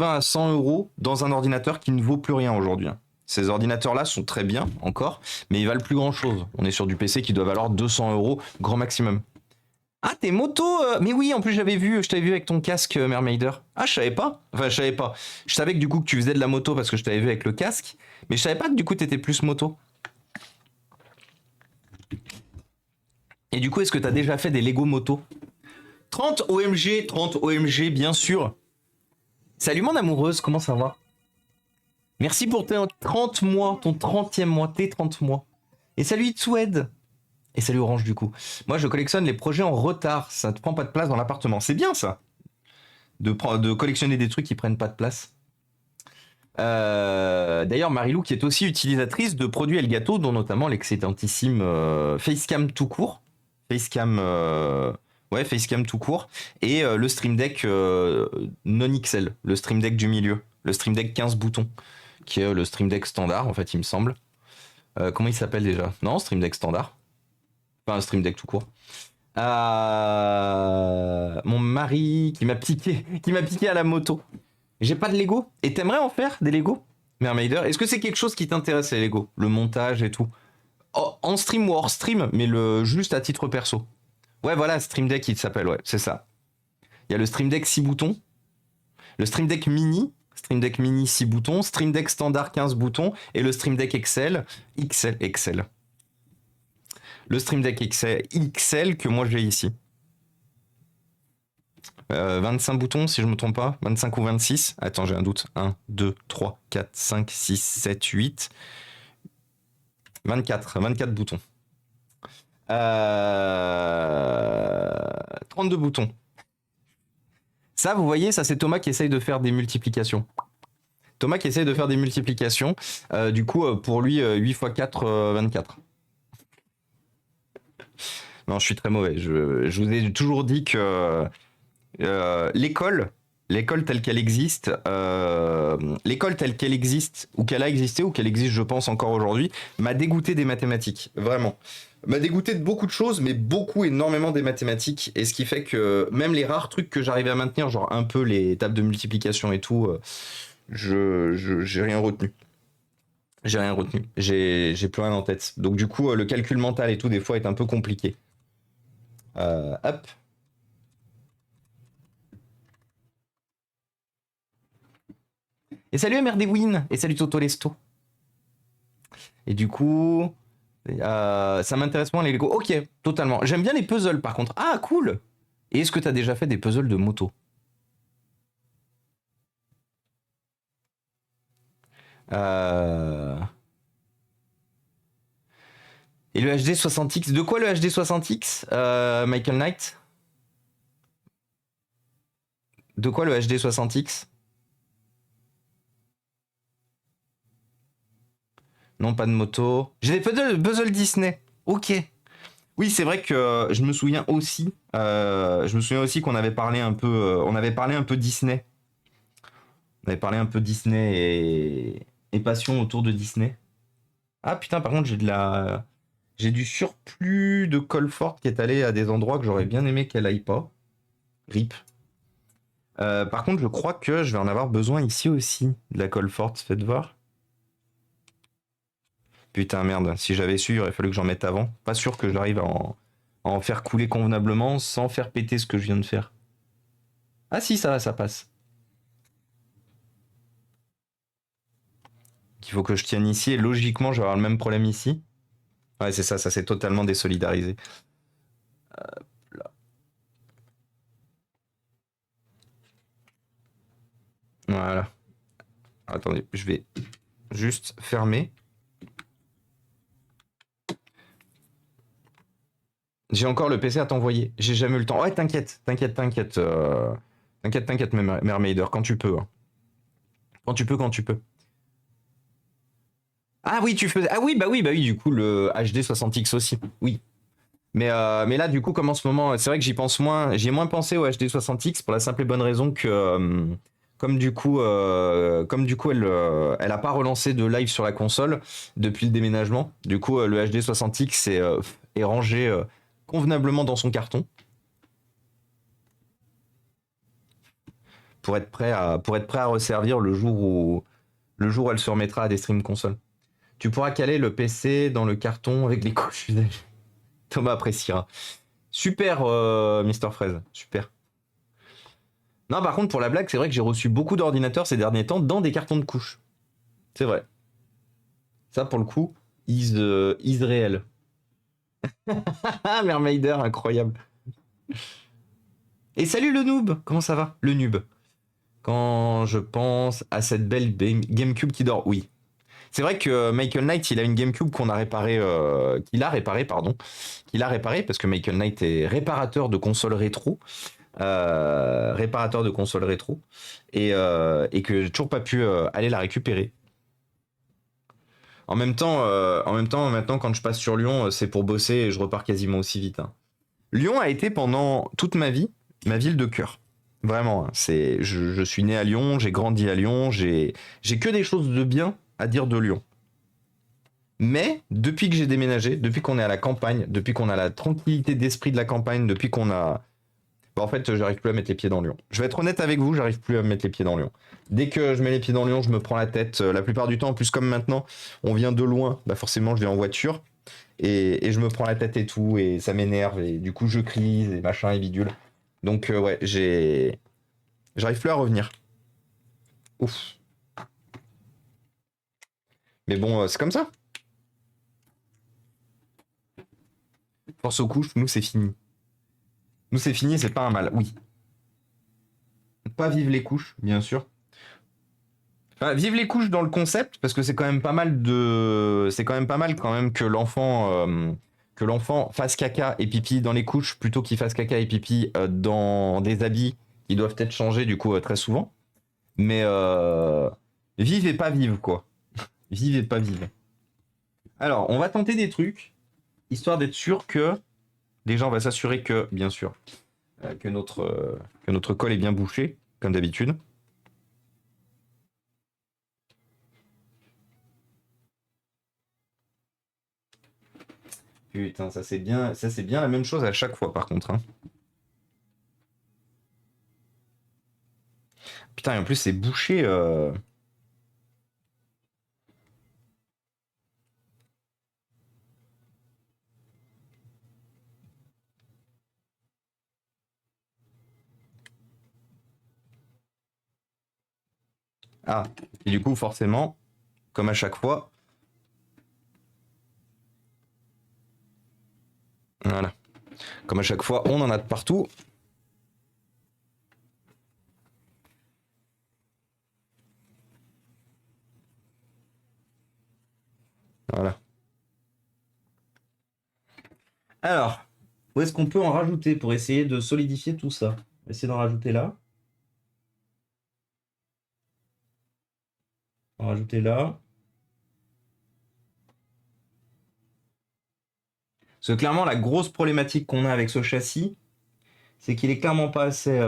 à 100 euros dans un ordinateur qui ne vaut plus rien aujourd'hui. Ces ordinateurs-là sont très bien encore, mais ils valent plus grand-chose. On est sur du PC qui doit valoir 200 euros grand maximum. Ah, tes motos Mais oui, en plus je t'avais vu avec ton casque, Mermaider. Ah, je savais pas. Enfin, je savais pas. Je savais que du coup que tu faisais de la moto parce que je t'avais vu avec le casque, mais je savais pas que du coup t'étais plus moto. Et du coup, est-ce que t'as déjà fait des Lego moto? 30 OMG, bien sûr. Salut mon amoureuse, comment ça va? Merci pour tes 30 mois, ton 30e mois, tes 30 mois. Et salut Itsued. Et salut Orange du coup. Moi je collectionne les projets en retard, ça te prend pas de place dans l'appartement. C'est bien ça, de collectionner des trucs qui prennent pas de place. D'ailleurs Marilou qui est aussi utilisatrice de produits Elgato, dont notamment l'excellentissime Facecam tout court. Facecam... Ouais, Facecam tout court. Et le Stream Deck non XL, le Stream Deck du milieu. Le Stream Deck 15 boutons, qui est le Stream Deck standard, en fait, il me semble. Comment il s'appelle déjà? Non, Stream Deck standard. Enfin, un Stream Deck tout court. Mon mari qui m'a piqué, à la moto. J'ai pas de Lego. Et t'aimerais en faire des Lego, Mermaider? Est-ce que c'est quelque chose qui t'intéresse, les Lego? Le montage et tout? Oh, en stream ou hors stream, mais juste à titre perso. Ouais, voilà, Stream Deck, il s'appelle, ouais, c'est ça. Il y a le Stream Deck 6 boutons, le Stream Deck Mini 6 boutons, Stream Deck standard 15 boutons, et le Stream Deck XL. Le Stream Deck XL que moi j'ai ici. 25 boutons, si je me trompe pas. 25 ou 26. Attends, j'ai un doute. 1, 2, 3, 4, 5, 6, 7, 8. 24 boutons. 32 boutons. Ça, vous voyez, ça c'est Thomas qui essaye de faire des multiplications. Du coup, pour lui, 8 x 4, 24. Non, je suis très mauvais. Je vous ai toujours dit que l'école telle qu'elle existe, ou qu'elle a existé, ou qu'elle existe, je pense, encore aujourd'hui, m'a dégoûté des mathématiques. Vraiment. M'a dégoûté de beaucoup de choses, mais énormément des mathématiques. Et ce qui fait que même les rares trucs que j'arrivais à maintenir, genre un peu les tables de multiplication et tout, j'ai rien retenu. J'ai plus rien en tête. Donc du coup, le calcul mental et tout, des fois, est un peu compliqué. Hop. Et salut MRDwin, et salut Toto Lesto. Et du coup, ça m'intéresse moins les Lego. Ok, totalement. J'aime bien les puzzles par contre. Ah, cool. Et est-ce que t'as déjà fait des puzzles de moto? Et le HD 60X, de quoi le HD 60X, Michael Knight? De quoi le HD 60X? Non, pas de moto. J'ai des puzzles Disney. Ok. Oui, c'est vrai que je me souviens aussi. Qu'on avait parlé un peu. On avait parlé un peu Disney. On avait parlé un peu Disney et passion autour de Disney. Ah putain, par contre, j'ai du surplus de Colfort qui est allé à des endroits que j'aurais bien aimé qu'elle aille pas. RIP. Par contre, je crois que je vais en avoir besoin ici aussi, de la Colfort, faites voir. Putain, merde, si j'avais su, il aurait fallu que j'en mette avant. Pas sûr que j'arrive à en faire couler convenablement sans faire péter ce que je viens de faire. Ah si, ça va, ça passe. Il faut que je tienne ici et logiquement, je vais avoir le même problème ici. Ouais, c'est ça s'est totalement désolidarisé. Là. Voilà. Attendez, je vais juste fermer. J'ai encore le PC à t'envoyer. J'ai jamais eu le temps. Ouais, t'inquiète. T'inquiète, Mermaider, quand tu peux. Hein. Quand tu peux. Ah oui, tu faisais. Ah oui, bah oui, du coup, le HD 60X aussi. Oui. Mais là, du coup, comme en ce moment, c'est vrai que j'y pense moins. J'ai moins pensé au HD 60X pour la simple et bonne raison que. Comme du coup, elle a pas relancé de live sur la console depuis le déménagement. Du coup, le HD 60X est rangé convenablement dans son carton pour être prêt à resservir le jour où elle se remettra à des streams console. Tu pourras caler le PC dans le carton avec les couches usagées. Thomas appréciera. Super, Mister Fraise, super. Non, par contre, pour la blague, c'est vrai que j'ai reçu beaucoup d'ordinateurs ces derniers temps dans des cartons de couches. C'est vrai. Ça, pour le coup, is réel. Ah, Mermaider, incroyable. Et salut le noob, comment ça va? Le noob. Quand je pense à cette belle GameCube qui dort, oui. C'est vrai que Michael Knight, il a une GameCube qu'on a réparé, qu'il a réparé parce que Michael Knight est réparateur de consoles rétro, et que j'ai toujours pas pu aller la récupérer. En même temps, maintenant, quand je passe sur Lyon, c'est pour bosser et je repars quasiment aussi vite, hein. Lyon a été pendant toute ma vie ma ville de cœur. Vraiment, hein. Je suis né à Lyon, j'ai grandi à Lyon, j'ai que des choses de bien à dire de Lyon. Mais depuis que j'ai déménagé, depuis qu'on est à la campagne, depuis qu'on a la tranquillité d'esprit de la campagne, depuis qu'on a... Bah, en fait, j'arrive plus à mettre les pieds dans Lyon. Je vais être honnête avec vous, j'arrive plus à mettre les pieds dans Lyon. Dès que je mets les pieds dans Lyon, je me prends la tête. La plupart du temps, en plus comme maintenant, on vient de loin, bah forcément, je viens en voiture. Et je me prends la tête et tout, et ça m'énerve, et du coup, je crie, et machin, et bidule. Donc, ouais, j'arrive plus à revenir. Ouf. Mais bon, c'est comme ça. Force aux couches, nous, c'est fini. Nous, c'est fini, c'est pas un mal, oui. Pas vive les couches, bien sûr. Enfin, vive les couches dans le concept, parce que c'est quand même pas mal de... C'est quand même pas mal quand même que l'enfant fasse caca et pipi dans les couches plutôt qu'il fasse caca et pipi dans des habits qui doivent être changés du coup très souvent. Mais vive et pas vive, quoi. Vive et pas vive. Alors, on va tenter des trucs, histoire d'être sûr que... Déjà, on va s'assurer que, bien sûr, que notre col est bien bouché, comme d'habitude. Putain, ça c'est bien la même chose à chaque fois par contre, hein. Putain, et en plus c'est bouché. Ah, et du coup forcément, comme à chaque fois, voilà. Comme à chaque fois, on en a de partout. Voilà. Alors, où est-ce qu'on peut en rajouter pour essayer de solidifier tout ça? On va essayer d'en rajouter là. En rajouter là. Parce que clairement, la grosse problématique qu'on a avec ce châssis, c'est qu'il est clairement pas assez.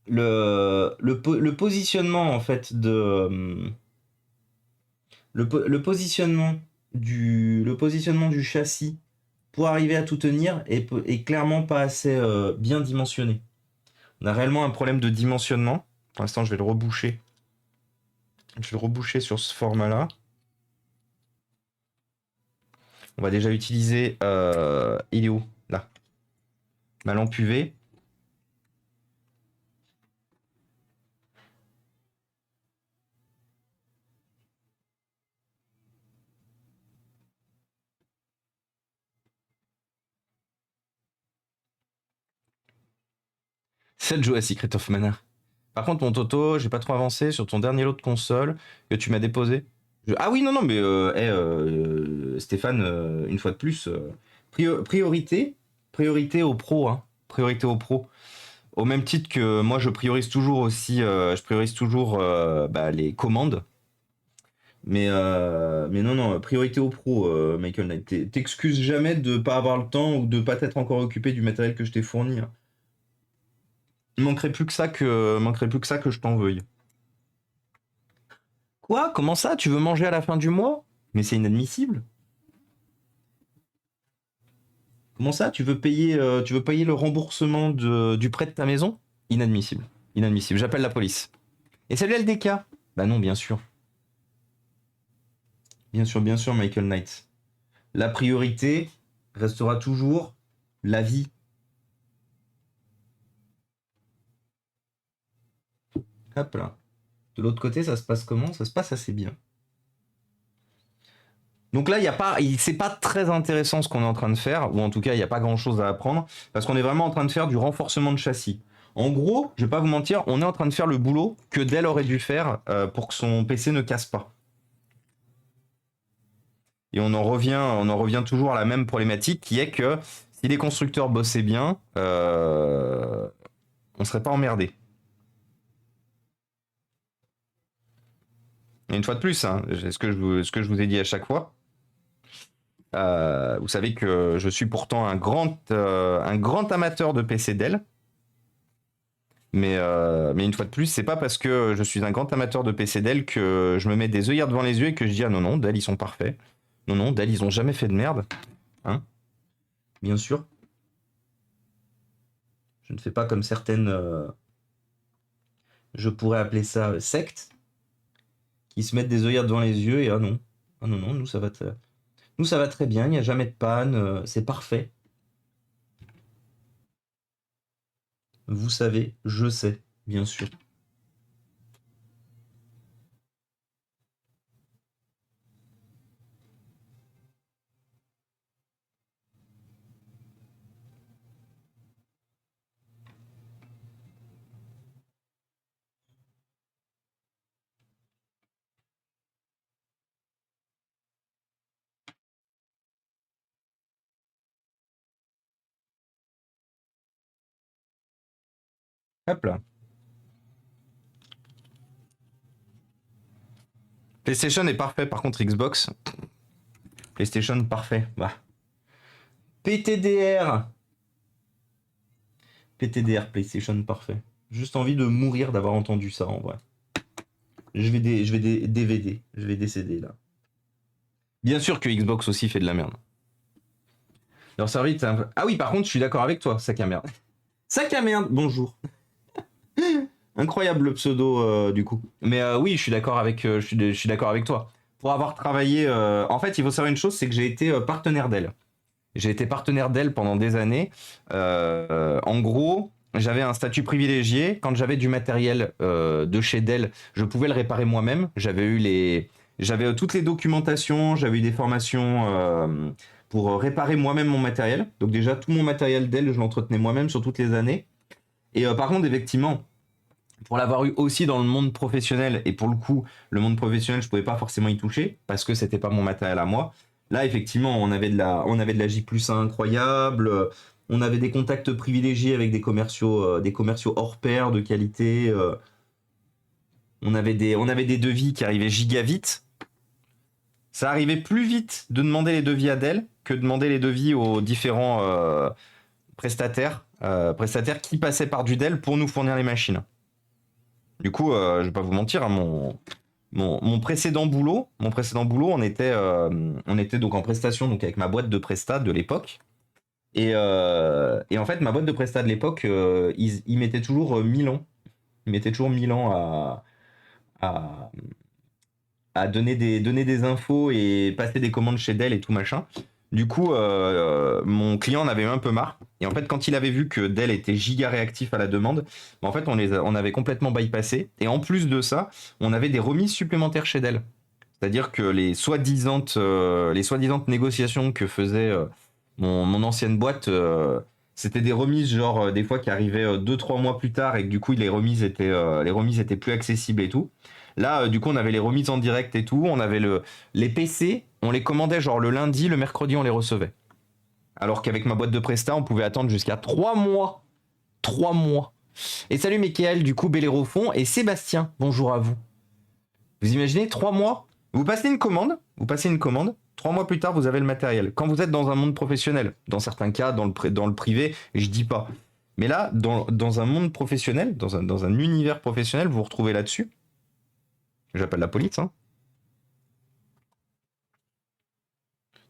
Le positionnement en fait de. Le positionnement du châssis pour arriver à tout tenir est clairement pas assez bien dimensionné. On a réellement un problème de dimensionnement. Pour l'instant, je vais le reboucher. Je vais le reboucher sur ce format-là. On va déjà utiliser... il est où? Là. Ma lampe UV. C'est de jouer à Secret of Mana. Par contre, mon Toto, j'ai pas trop avancé sur ton dernier lot de console que tu m'as déposé. Ah oui, non, non, mais Stéphane, une fois de plus, priorité aux pros, hein. Priorité aux pros. Au même titre que moi, je priorise toujours aussi, bah, les commandes. Mais non, non, priorité aux pros, Michael Knight. T'excuses jamais de pas avoir le temps ou de pas t'être encore occupé du matériel que je t'ai fourni, hein. Il manquerait plus que ça que je t'en veuille. Quoi? Comment ça? Tu veux manger à la fin du mois? Mais c'est inadmissible. Comment ça? Tu veux payer le remboursement du prêt de ta maison? Inadmissible. Inadmissible. J'appelle la police. Et salut LDK. Bah non, bien sûr. Bien sûr, Michael Knight. La priorité restera toujours la vie. Hop là. De l'autre côté, ça se passe comment? Ça se passe assez bien. Donc là, c'est pas très intéressant ce qu'on est en train de faire, ou en tout cas, il n'y a pas grand chose à apprendre, parce qu'on est vraiment en train de faire du renforcement de châssis. En gros, je vais pas vous mentir, on est en train de faire le boulot que Dell aurait dû faire pour que son PC ne casse pas. Et on en revient toujours à la même problématique qui est que si les constructeurs bossaient bien, on serait pas emmerdé. Et une fois de plus, hein, ce que je vous ai dit à chaque fois, vous savez que je suis pourtant un grand amateur de PC Dell. Mais une fois de plus, c'est pas parce que je suis un grand amateur de PC Dell que je me mets des œillères devant les yeux et que je dis ah non, non, Dell ils sont parfaits. Non, non, Dell ils ont jamais fait de merde. Hein, bien sûr. Je ne fais pas comme certaines, je pourrais appeler ça sectes, qui se mettent des œillères devant les yeux et ah non. Ah non, non, nous ça va très bien, il n'y a jamais de panne, c'est parfait. Vous savez, je sais, bien sûr. Hop là. PlayStation est parfait, par contre Xbox. PlayStation parfait. Bah. PTDR. PTDR, PlayStation parfait. Juste envie de mourir d'avoir entendu ça en vrai. Je vais des DVD, je vais décéder là. Bien sûr que Xbox aussi fait de la merde. Leur service, ah oui, par contre, je suis d'accord avec toi, sac à merde. Sac à merde, bonjour. Incroyable le pseudo du coup. Mais oui, je suis d'accord avec, je suis d'accord avec toi. Pour avoir travaillé, en fait, il faut savoir une chose, c'est que j'ai été partenaire d'elle. J'ai été partenaire d'elle pendant des années. En gros, j'avais un statut privilégié. Quand j'avais du matériel de chez Dell, je pouvais le réparer moi-même. J'avais toutes les documentations, j'avais eu des formations pour réparer moi-même mon matériel. Donc déjà, tout mon matériel Dell, je l'entretenais moi-même sur toutes les années. Et par contre, effectivement, pour l'avoir eu aussi dans le monde professionnel, et pour le coup, le monde professionnel, je pouvais pas forcément y toucher parce que c'était pas mon matériel à moi. Là, effectivement, on avait de la J+1 incroyable. On avait des contacts privilégiés avec des commerciaux hors pair de qualité. On avait des devis qui arrivaient giga vite. Ça arrivait plus vite de demander les devis à Dell que de demander les devis aux différents prestataires qui passaient par du Dell pour nous fournir les machines. Du coup, je vais pas vous mentir, hein, mon précédent boulot, on était donc en prestation donc avec ma boîte de presta de l'époque. Et en fait, ma boîte de presta de l'époque, ils mettaient toujours 1000 ans. Ils mettaient toujours 1000 ans à, à donner des infos et passer des commandes chez Dell et tout machin. Du coup, mon client en avait eu un peu marre. Et en fait, quand il avait vu que Dell était giga réactif à la demande, en fait, on avait complètement bypassé. Et en plus de ça, on avait des remises supplémentaires chez Dell. C'est-à-dire que les soi-disant négociations que faisait mon ancienne boîte, c'était des remises genre des fois qui arrivaient 2-3 mois plus tard et que du coup les remises étaient plus accessibles et tout. Là, du coup, on avait les remises en direct et tout. On avait les PC, on les commandait genre le lundi, le mercredi, on les recevait. Alors qu'avec ma boîte de Presta, on pouvait attendre jusqu'à 3 mois. 3 mois. Et salut Mickaël, du coup, Bellérophon et Sébastien, bonjour à vous. Vous imaginez 3 mois? Vous passez une commande, 3 mois plus tard, vous avez le matériel. Quand vous êtes dans un monde professionnel, dans certains cas, dans le privé, je dis pas. Mais là, dans un monde professionnel, dans un univers professionnel, vous vous retrouvez là-dessus. J'appelle la police, hein.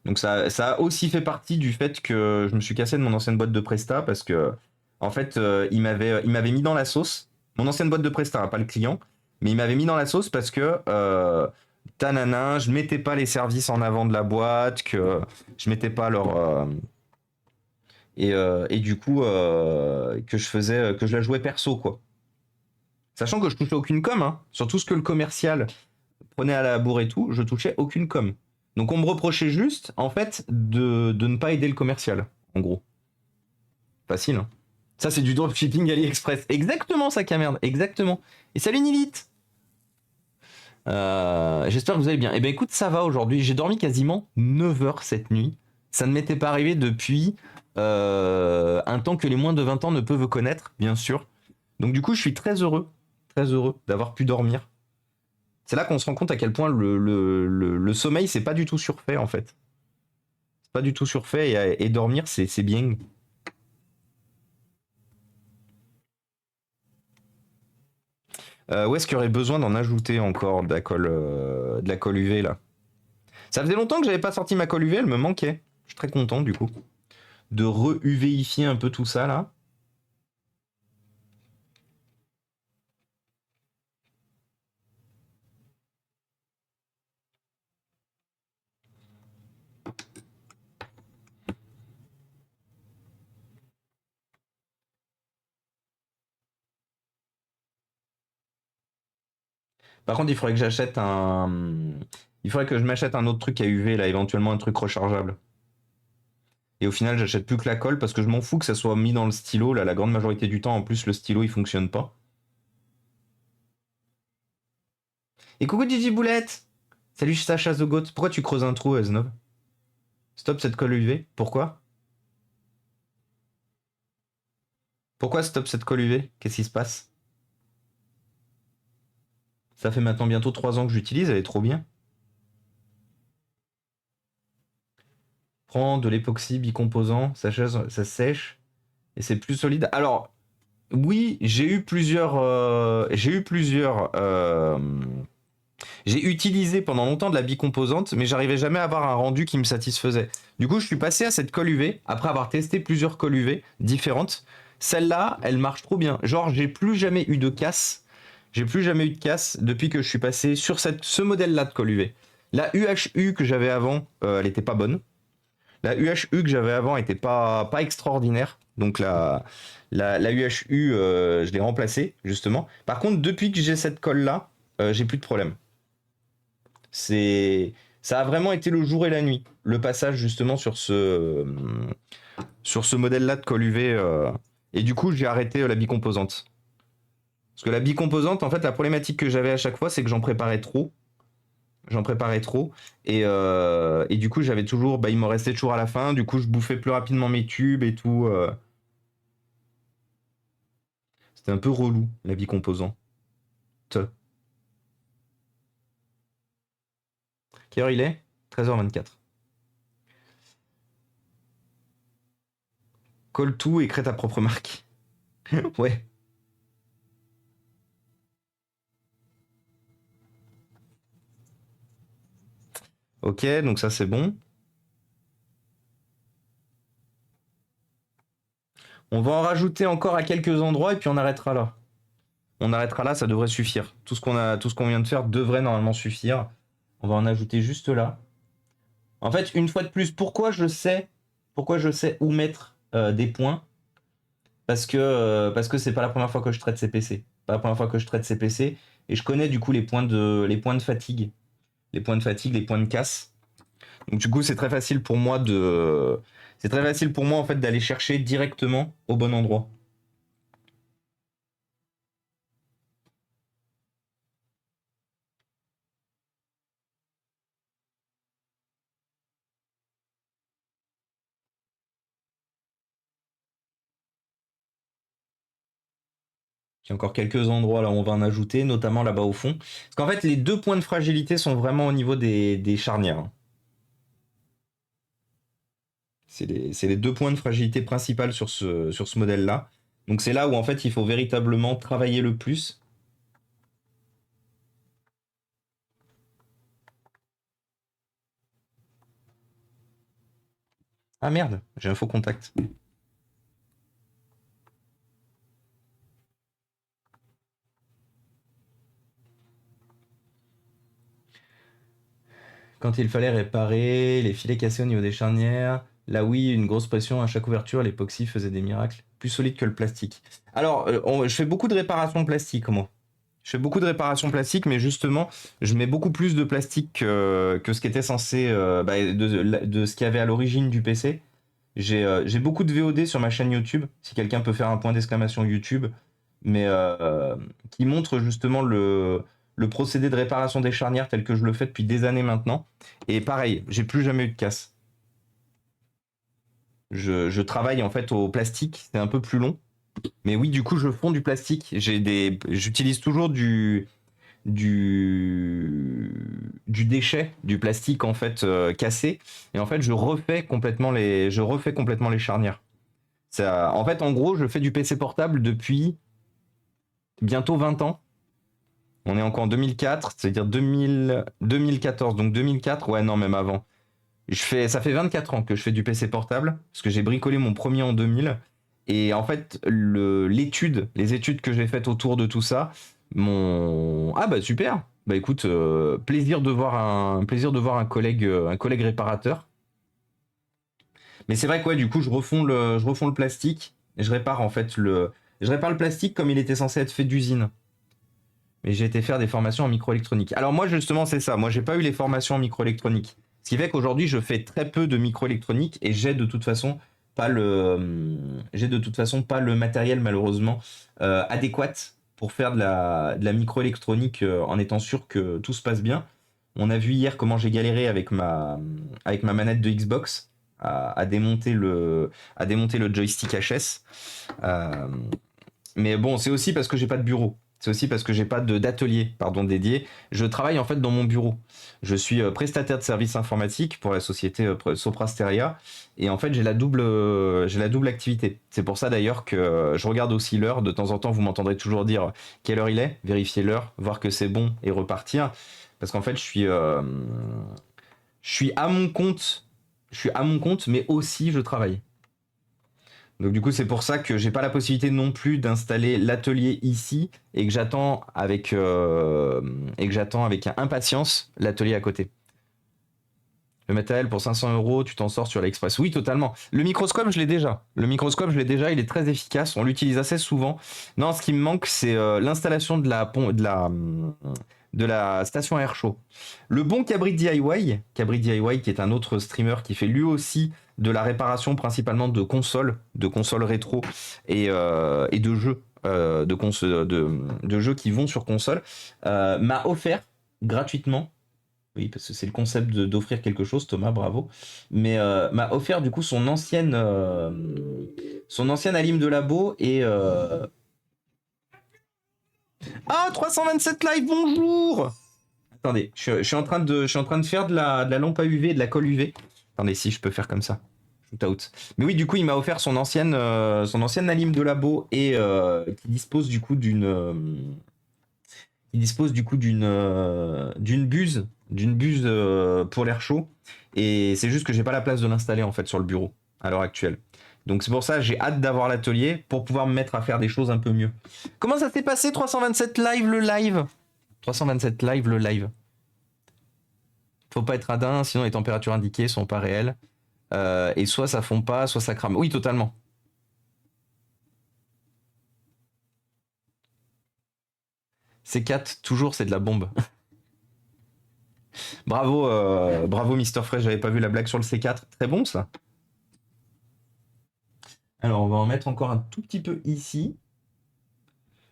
Donc ça a aussi fait partie du fait que je me suis cassé de mon ancienne boîte de Presta parce que en fait il m'avait mis dans la sauce. Mon ancienne boîte de Presta, hein, pas le client, mais il m'avait mis dans la sauce parce que tanana, je mettais pas les services en avant de la boîte, que je mettais pas leur et du coup que je la jouais perso quoi. Sachant que je touchais aucune com, hein, sur tout ce que le commercial prenait à la bourre et tout, je touchais aucune com. Donc on me reprochait juste, en fait, de ne pas aider le commercial, en gros. Facile, hein. Ça, c'est du dropshipping AliExpress. Exactement, ça, merde. Exactement. Et salut Nilith. J'espère que vous allez bien. Eh ben écoute, ça va aujourd'hui. J'ai dormi quasiment 9 heures cette nuit. Ça ne m'était pas arrivé depuis un temps que les moins de 20 ans ne peuvent connaître, bien sûr. Donc du coup, je suis très heureux d'avoir pu dormir. C'est là qu'on se rend compte à quel point le sommeil, c'est pas du tout surfait en fait. C'est pas du tout surfait et dormir, c'est bien. Où est-ce qu'il y aurait besoin d'en ajouter encore de la colle UV là? Ça faisait longtemps que j'avais pas sorti ma colle UV, elle me manquait. Je suis très content du coup. De re-UVifier un peu tout ça là. Par contre, il faudrait que j'achète un. Il faudrait que je m'achète un autre truc à UV là, éventuellement un truc rechargeable. Et au final, j'achète plus que la colle parce que je m'en fous que ça soit mis dans le stylo. Là, la grande majorité du temps, en plus, le stylo il fonctionne pas. Et coucou Gigi Boulette. Salut Sacha The Goat. Pourquoi tu creuses un trou, S9? Stop cette colle UV. Pourquoi? Pourquoi stop cette colle UV? Qu'est-ce qui se passe? Ça fait maintenant bientôt 3 ans que j'utilise, elle est trop bien. Prends de l'époxy bicomposant, ça sèche et c'est plus solide. Alors, oui, j'ai utilisé pendant longtemps de la bicomposante, mais j'arrivais jamais à avoir un rendu qui me satisfaisait. Du coup, je suis passé à cette colle UV après avoir testé plusieurs colles UV différentes. Celle-là, elle marche trop bien. Genre, j'ai plus jamais eu de casse. J'ai plus jamais eu de casse depuis que je suis passé sur ce modèle-là de colle UV. La UHU que j'avais avant, elle était pas bonne. La UHU que j'avais avant était pas extraordinaire. Donc la UHU, je l'ai remplacée, justement. Par contre, depuis que j'ai cette colle-là, j'ai plus de problème. Ça a vraiment été le jour et la nuit. Le passage, justement, sur ce modèle-là de colle UV. Et du coup, j'ai arrêté la bicomposante. Parce que la bicomposante, en fait, la problématique que j'avais à chaque fois, c'est que j'en préparais trop. Et du coup, j'avais toujours, il me restait toujours à la fin. Du coup, je bouffais plus rapidement mes tubes et tout. C'était un peu relou, la bicomposante. Quelle heure il est? 13h24. Colle tout et crée ta propre marque. Ouais. Ok, donc ça c'est bon. On va en rajouter encore à quelques endroits et puis on arrêtera là. On arrêtera là, ça devrait suffire. Tout ce qu'on vient de faire devrait normalement suffire. On va en ajouter juste là. En fait, une fois de plus, pourquoi je sais où mettre des points? Parce que c'est pas la première fois que je traite CPC. Pas la première fois que je traite CPC et je connais du coup les points de fatigue, les points de casse. Donc du coup, c'est très facile pour moi en fait d'aller chercher directement au bon endroit. Il y a encore quelques endroits là où on va en ajouter, notamment là-bas au fond. Parce qu'en fait, les deux points de fragilité sont vraiment au niveau des charnières, hein. C'est les deux points de fragilité principaux sur ce modèle-là. Donc c'est là où en fait il faut véritablement travailler le plus. Ah merde, j'ai un faux contact. Quand il fallait réparer les filets cassés au niveau des charnières, là oui, une grosse pression à chaque ouverture, l'époxy faisait des miracles. Plus solide que le plastique. Alors, je fais beaucoup de réparations plastiques, moi. Je fais beaucoup de réparations plastiques, mais justement, je mets beaucoup plus de plastique que ce qui était censé, de ce qu'il y avait à l'origine du PC. J'ai beaucoup de VOD sur ma chaîne YouTube, si quelqu'un peut faire un point d'exclamation YouTube, mais qui montre justement le procédé de réparation des charnières tel que je le fais depuis des années maintenant. Et pareil, j'ai plus jamais eu de casse. Je travaille en fait au plastique, c'est un peu plus long. Mais oui, du coup, je fonds du plastique. J'utilise toujours du, du déchet, du plastique en fait cassé. Et en fait, je refais complètement les charnières. Ça, en fait, en gros, je fais du PC portable depuis bientôt 20 ans. On est encore en 2004, c'est-à-dire 2014. Donc 2004, ouais, non, même avant. Ça fait 24 ans que je fais du PC portable, parce que j'ai bricolé mon premier en 2000. Et en fait, les études que j'ai faites autour de tout ça, Ah bah super. Bah écoute, plaisir de voir un collègue réparateur. Mais c'est vrai que ouais, du coup, je refond le plastique et je répare le plastique comme il était censé être fait d'usine. Mais j'ai été faire des formations en microélectronique. Alors moi, justement, c'est ça. Moi, j'ai pas eu les formations en microélectronique. Ce qui fait qu'aujourd'hui, je fais très peu de microélectronique et j'ai de toute façon pas le matériel malheureusement adéquat pour faire de la microélectronique en étant sûr que tout se passe bien. On a vu hier comment j'ai galéré avec ma manette de Xbox à démonter le joystick HS. Euh, mais bon, c'est aussi parce que j'ai pas de bureau. C'est aussi parce que j'ai pas d'atelier pardon dédié. Je travaille en fait dans mon bureau. Je suis prestataire de services informatiques pour la société Soprasteria et en fait j'ai la double activité. C'est pour ça d'ailleurs que je regarde aussi l'heure. De temps en temps, vous m'entendrez toujours dire quelle heure il est, vérifier l'heure, voir que c'est bon et repartir. Parce qu'en fait, je suis à mon compte. Je suis à mon compte, mais aussi je travaille. Donc du coup, c'est pour ça que j'ai pas la possibilité non plus d'installer l'atelier ici et que j'attends avec impatience l'atelier à côté. Le matériel pour 500 €, tu t'en sors sur l'Express. Oui, totalement. Le microscope, je l'ai déjà. Le microscope, je l'ai déjà. Il est très efficace. On l'utilise assez souvent. Non, ce qui me manque, c'est l'installation de la station à air chaud. Le bon Cabri DIY, qui est un autre streamer qui fait lui aussi de la réparation principalement de consoles rétro et de jeux, de jeux qui vont sur console, m'a offert gratuitement. Oui, parce que c'est le concept d'offrir quelque chose, Thomas, bravo. Mais m'a offert du coup son ancienne Alim de labo et ah 327 live, bonjour. Attendez, je suis en train de faire de la lampe à UV et de la colle UV. Attendez, si je peux faire comme ça. Shoot out. Mais oui, du coup, il m'a offert son ancienne Alim de labo et qui dispose du coup d'une buse pour l'air chaud. Et c'est juste que j'ai pas la place de l'installer en fait sur le bureau à l'heure actuelle. Donc c'est pour ça que j'ai hâte d'avoir l'atelier pour pouvoir me mettre à faire des choses un peu mieux. Comment ça s'est passé 327 live le live? 327 live le live. Faut pas être radin, sinon les températures indiquées sont pas réelles. Et soit ça fond pas, soit ça crame. Oui, totalement. C4, toujours, c'est de la bombe. Bravo, bravo Mister Fresh, j'avais pas vu la blague sur le C4. Très bon ça. Alors, on va en mettre encore un tout petit peu ici.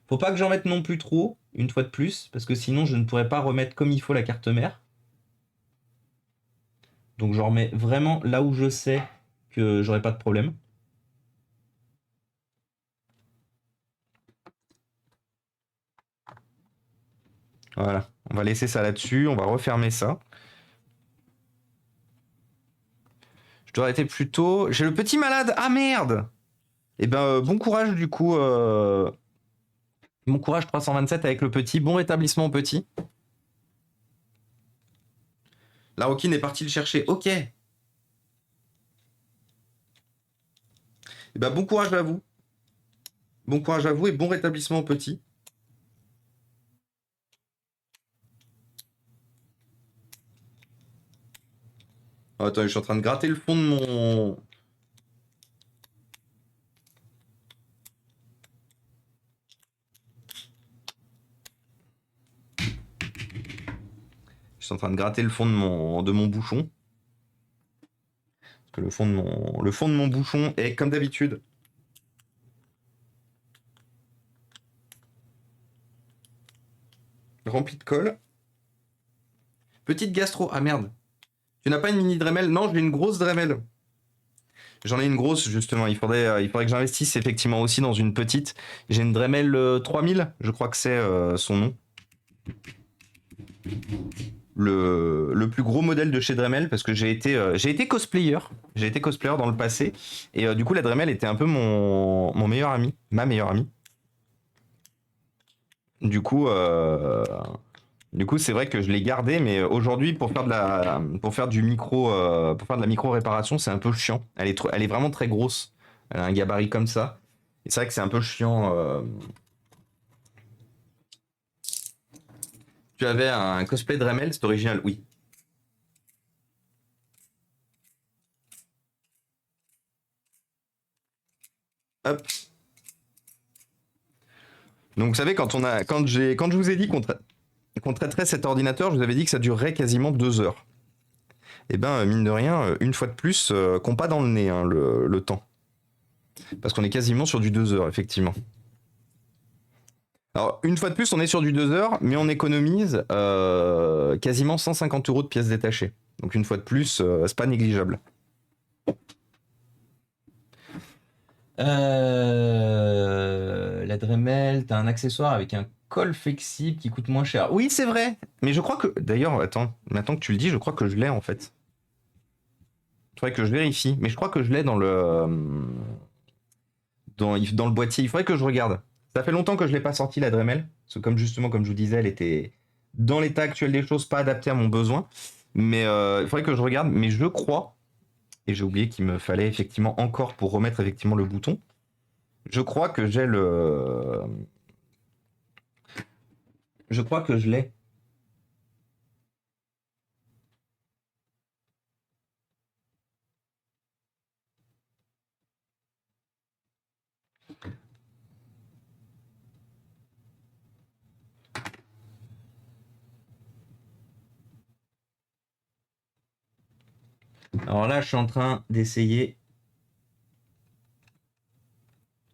Faut pas que j'en mette non plus trop, une fois de plus, parce que sinon je ne pourrais pas remettre comme il faut la carte mère. Donc j'en remets vraiment là où je sais que j'aurai pas de problème. Voilà, on va laisser ça là-dessus, on va refermer ça. Je dois arrêter plus tôt. J'ai le petit malade. Ah merde. Eh ben bon courage du coup. Bon courage 327 avec le petit. Bon rétablissement au petit. La Roquine est partie le chercher. Ok. Eh ben bon courage à vous. Bon courage à vous et bon rétablissement au petit. Oh, attends, je suis en train de gratter le fond de mon. Je suis en train de gratter le fond de mon bouchon. Parce que le fond de mon bouchon est, comme d'habitude, rempli de colle. Petite gastro. Ah merde. Tu n'as pas une mini Dremel? Non, j'ai une grosse Dremel. J'en ai une grosse, justement. Il faudrait que j'investisse effectivement aussi dans une petite. J'ai une Dremel 3000, je crois que c'est son nom. Le plus gros modèle de chez Dremel, parce que j'ai été cosplayer. J'ai été cosplayer dans le passé. Et du coup, la Dremel était un peu mon meilleur ami, ma meilleure amie. Du coup, c'est vrai que je l'ai gardée, mais aujourd'hui, pour faire de la micro réparation, c'est un peu chiant. Elle est vraiment très grosse. Elle a un gabarit comme ça. Et c'est vrai que c'est un peu chiant. Tu avais un cosplay Dremel, c'est original, oui. Hop. Donc vous savez, quand je vous ai dit qu'on traiterait cet ordinateur, je vous avais dit que ça durerait quasiment 2 heures. Et ben mine de rien, une fois de plus, qu'on pas dans le nez hein, le temps. Parce qu'on est quasiment sur du 2 heures, effectivement. Alors, une fois de plus, on est sur du 2 heures, mais on économise quasiment 150 euros de pièces détachées. Donc, une fois de plus, c'est pas négligeable. La Dremel, t'as un accessoire avec un col flexible qui coûte moins cher. Oui, c'est vrai. Mais je crois que. D'ailleurs, attends, maintenant que tu le dis, je crois que je l'ai en fait. Il faudrait que je vérifie. Mais je crois que je l'ai dans le boîtier. Il faudrait que je regarde. Ça fait longtemps que je l'ai pas sorti la Dremel. Parce que comme je vous disais, elle était dans l'état actuel des choses, pas adaptée à mon besoin. Mais il faudrait que je regarde. Mais je crois, et j'ai oublié qu'il me fallait effectivement encore pour remettre effectivement le bouton. Je crois que j'ai le. Je crois que je l'ai. Alors là, je suis en train d'essayer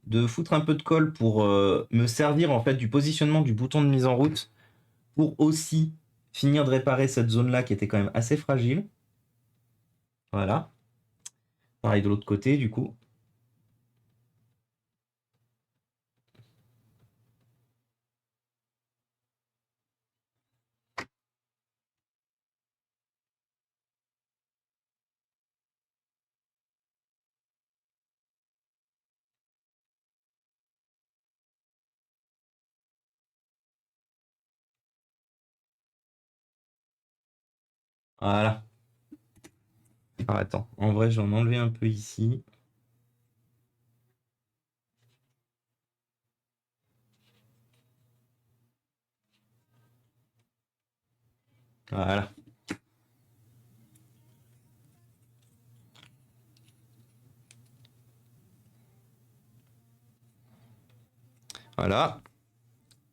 de foutre un peu de colle pour me servir en fait du positionnement du bouton de mise en route pour aussi finir de réparer cette zone-là qui était quand même assez fragile. Voilà. Pareil de l'autre côté, du coup. Voilà. Alors, attends, en vrai, j'en ai enlevé un peu ici. Voilà. Voilà.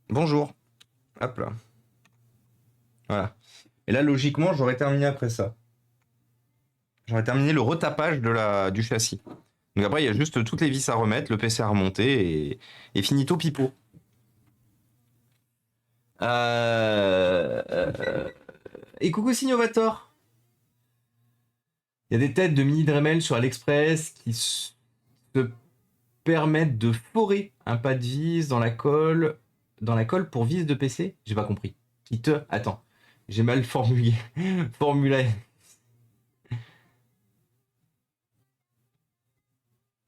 Bonjour. Hop là. Voilà. Et là, logiquement, j'aurais terminé après ça. J'aurais terminé le retapage du châssis. Donc après, il y a juste toutes les vis à remettre, le PC à remonter et finito pipo. Et coucou Signovator. Il y a des têtes de mini Dremel sur AliExpress qui se permettent de forer un pas de vis dans la colle pour vis de PC. J'ai pas compris. Attends, j'ai mal formulé. Formulé.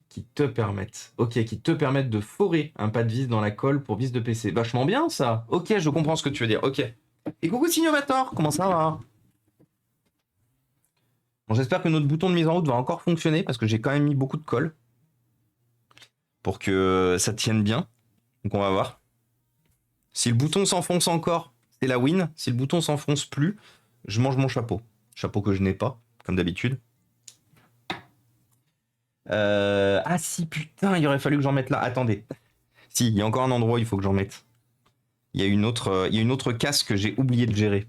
Qui te permettent. Ok, qui te permettent de forer un pas de vis dans la colle pour vis de PC. Vachement bien ça. Ok, je comprends ce que tu veux dire. Ok. Et coucou Signovator, comment ça va? Bon, j'espère que notre bouton de mise en route va encore fonctionner parce que j'ai quand même mis beaucoup de colle pour que ça tienne bien. Donc on va voir. Si le bouton s'enfonce encore, c'est la win. Si le bouton s'enfonce plus, je mange mon chapeau. Chapeau que je n'ai pas, comme d'habitude. Ah si, putain, il aurait fallu que j'en mette là. Attendez. Si, il y a encore un endroit où il faut que j'en mette. Il y a une autre casse que j'ai oublié de gérer.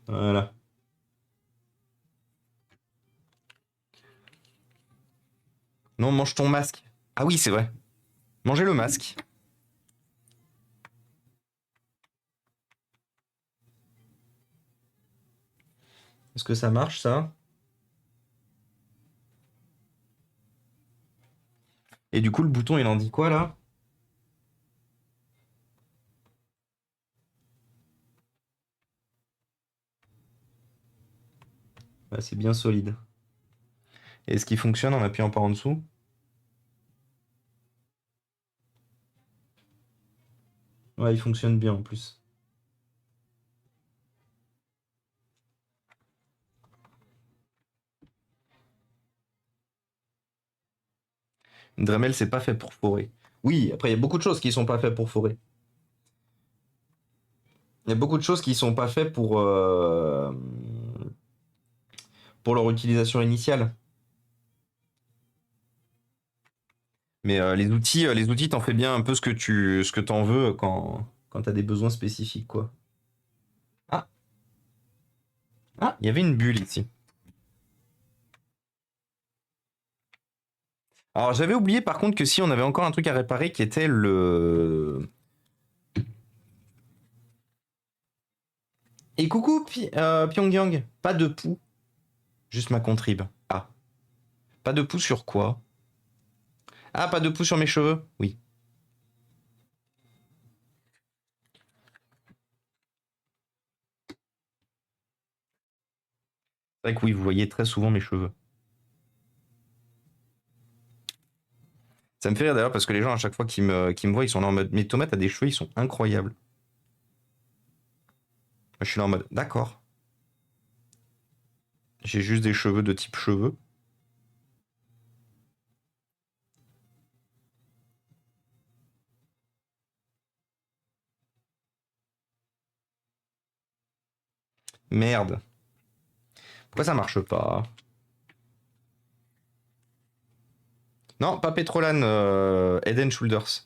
Voilà. Non, mange ton masque. Ah oui, c'est vrai. Mangez le masque. Est-ce que ça marche, ça? Et du coup, le bouton, il en dit quoi, là? Ouais, c'est bien solide. Est-ce qu'il fonctionne en appuyant par en dessous? Ouais, il fonctionne bien en plus. Une Dremel, c'est pas fait pour forer. Oui, après, il y a beaucoup de choses qui sont pas faites pour forer. Il y a beaucoup de choses qui sont pas faites pour leur utilisation initiale. Mais les outils, t'en fais bien un peu ce que t'en veux quand t'as des besoins spécifiques, quoi. Ah, ah, il y avait une bulle ici. Alors, j'avais oublié par contre que si on avait encore un truc à réparer qui était le. Et coucou, Pyongyang. Pas de pouls, juste ma contrib. Ah, pas de pouls sur quoi? Ah, pas de pouls sur mes cheveux? Oui. C'est vrai que oui, vous voyez très souvent mes cheveux. Ça me fait rire d'ailleurs parce que les gens, à chaque fois qu'ils me voient, ils sont là en mode mes tomates a des cheveux, ils sont incroyables. Moi, je suis là en mode d'accord. J'ai juste des cheveux de type cheveux. Merde. Pourquoi ça marche pas? Non, pas Petrolan, Head and Shoulders.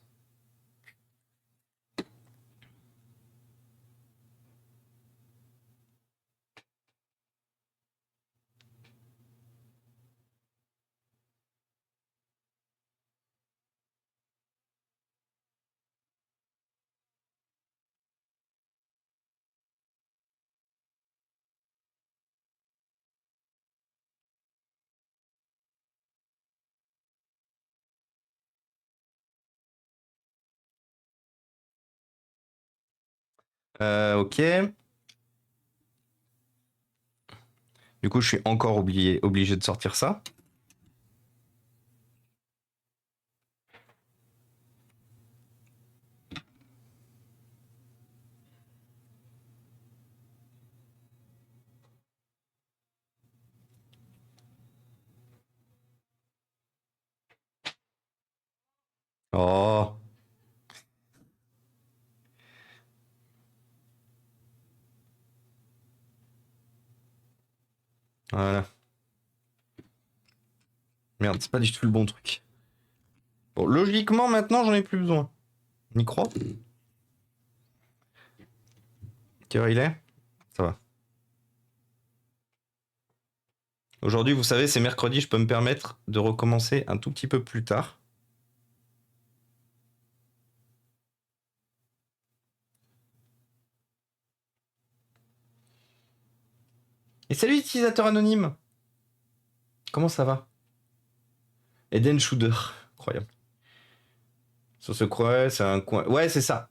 Ok. Du coup, je suis encore obligé de sortir ça. Oh, voilà. Merde, c'est pas du tout le bon truc. Bon, logiquement, maintenant, j'en ai plus besoin. On y croit? Quelle heure il est? Ça va. Aujourd'hui, vous savez, c'est mercredi, je peux me permettre de recommencer un tout petit peu plus tard. Et salut, utilisateur anonyme! Comment ça va? Eden Shooter. Incroyable. Sur ce coin, c'est un coin. Ouais, c'est ça.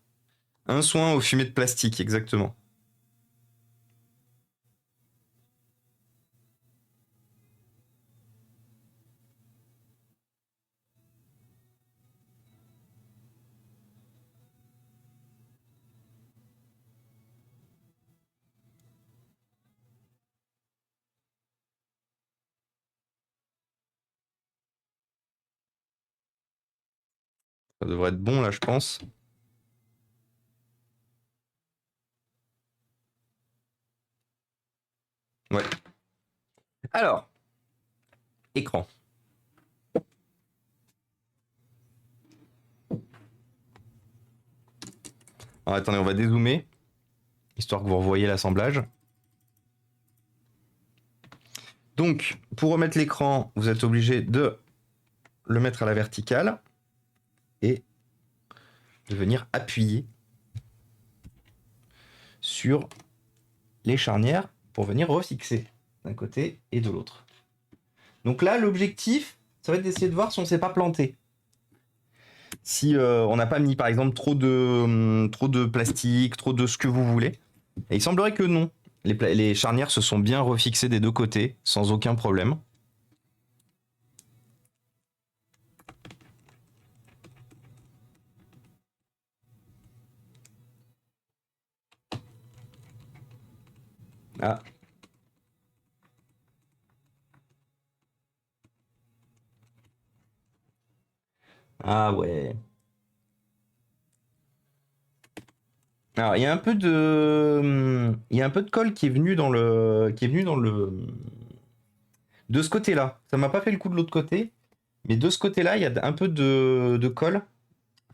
Un soin aux fumées de plastique, exactement. Ça devrait être bon, là, je pense. Ouais. Alors, écran. Alors, attendez, on va dézoomer, histoire que vous revoyez l'assemblage. Donc, pour remettre l'écran, vous êtes obligé de le mettre à la verticale et de venir appuyer sur les charnières pour venir refixer d'un côté et de l'autre. Donc là, l'objectif, ça va être d'essayer de voir si on ne s'est pas planté. Si on n'a pas mis, par exemple, trop de plastique, trop de ce que vous voulez. Et il semblerait que non. Les charnières se sont bien refixées des deux côtés, sans aucun problème. Ah. Ah ouais. Alors, il y a un peu de colle qui est venu de ce côté-là. Ça m'a pas fait le coup de l'autre côté, mais de ce côté-là, il y a un peu de colle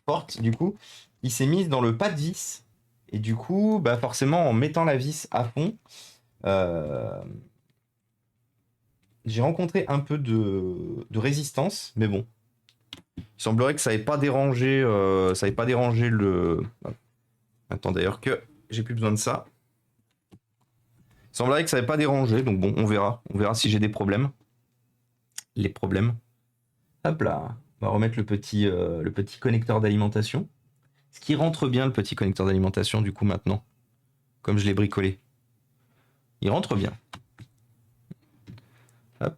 forte, du coup, qui s'est mise dans le pas de vis. Et du coup, bah forcément, en mettant la vis à fond, euh, j'ai rencontré un peu de résistance, mais bon. Il semblerait que ça n'avait pas dérangé, le. Attends d'ailleurs que j'ai plus besoin de ça. Il semblerait que ça n'avait pas dérangé, donc bon, on verra. On verra si j'ai des problèmes. Les problèmes. Hop là. On va remettre le petit connecteur d'alimentation. Ce qui rentre bien, le petit connecteur d'alimentation, du coup, maintenant. Comme je l'ai bricolé. Il rentre bien. Hop.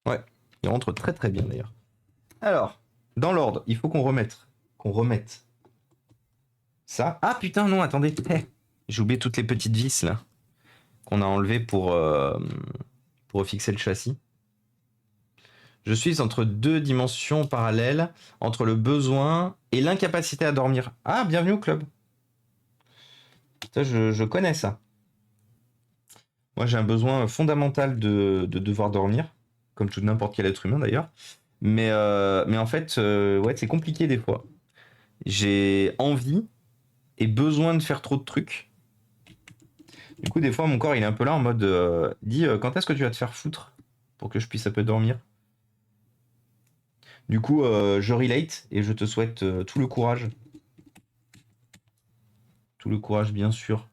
Ouais. Il rentre très très bien d'ailleurs. Alors, dans l'ordre, il faut qu'on remette ça. Ah putain, non, attendez. J'ai oublié toutes les petites vis là qu'on a enlevées pour fixer le châssis. Je suis entre deux dimensions parallèles, entre le besoin et l'incapacité à dormir. Ah, bienvenue au club. Ça, je connais ça. Moi, j'ai un besoin fondamental de devoir dormir, comme tout n'importe quel être humain d'ailleurs. Mais en fait, ouais, c'est compliqué des fois. J'ai envie et besoin de faire trop de trucs. Du coup, des fois, mon corps, il est un peu là en mode dis, quand est-ce que tu vas te faire foutre pour que je puisse un peu dormir. Du coup, je relate et je te souhaite tout le courage. Tout le courage, bien sûr.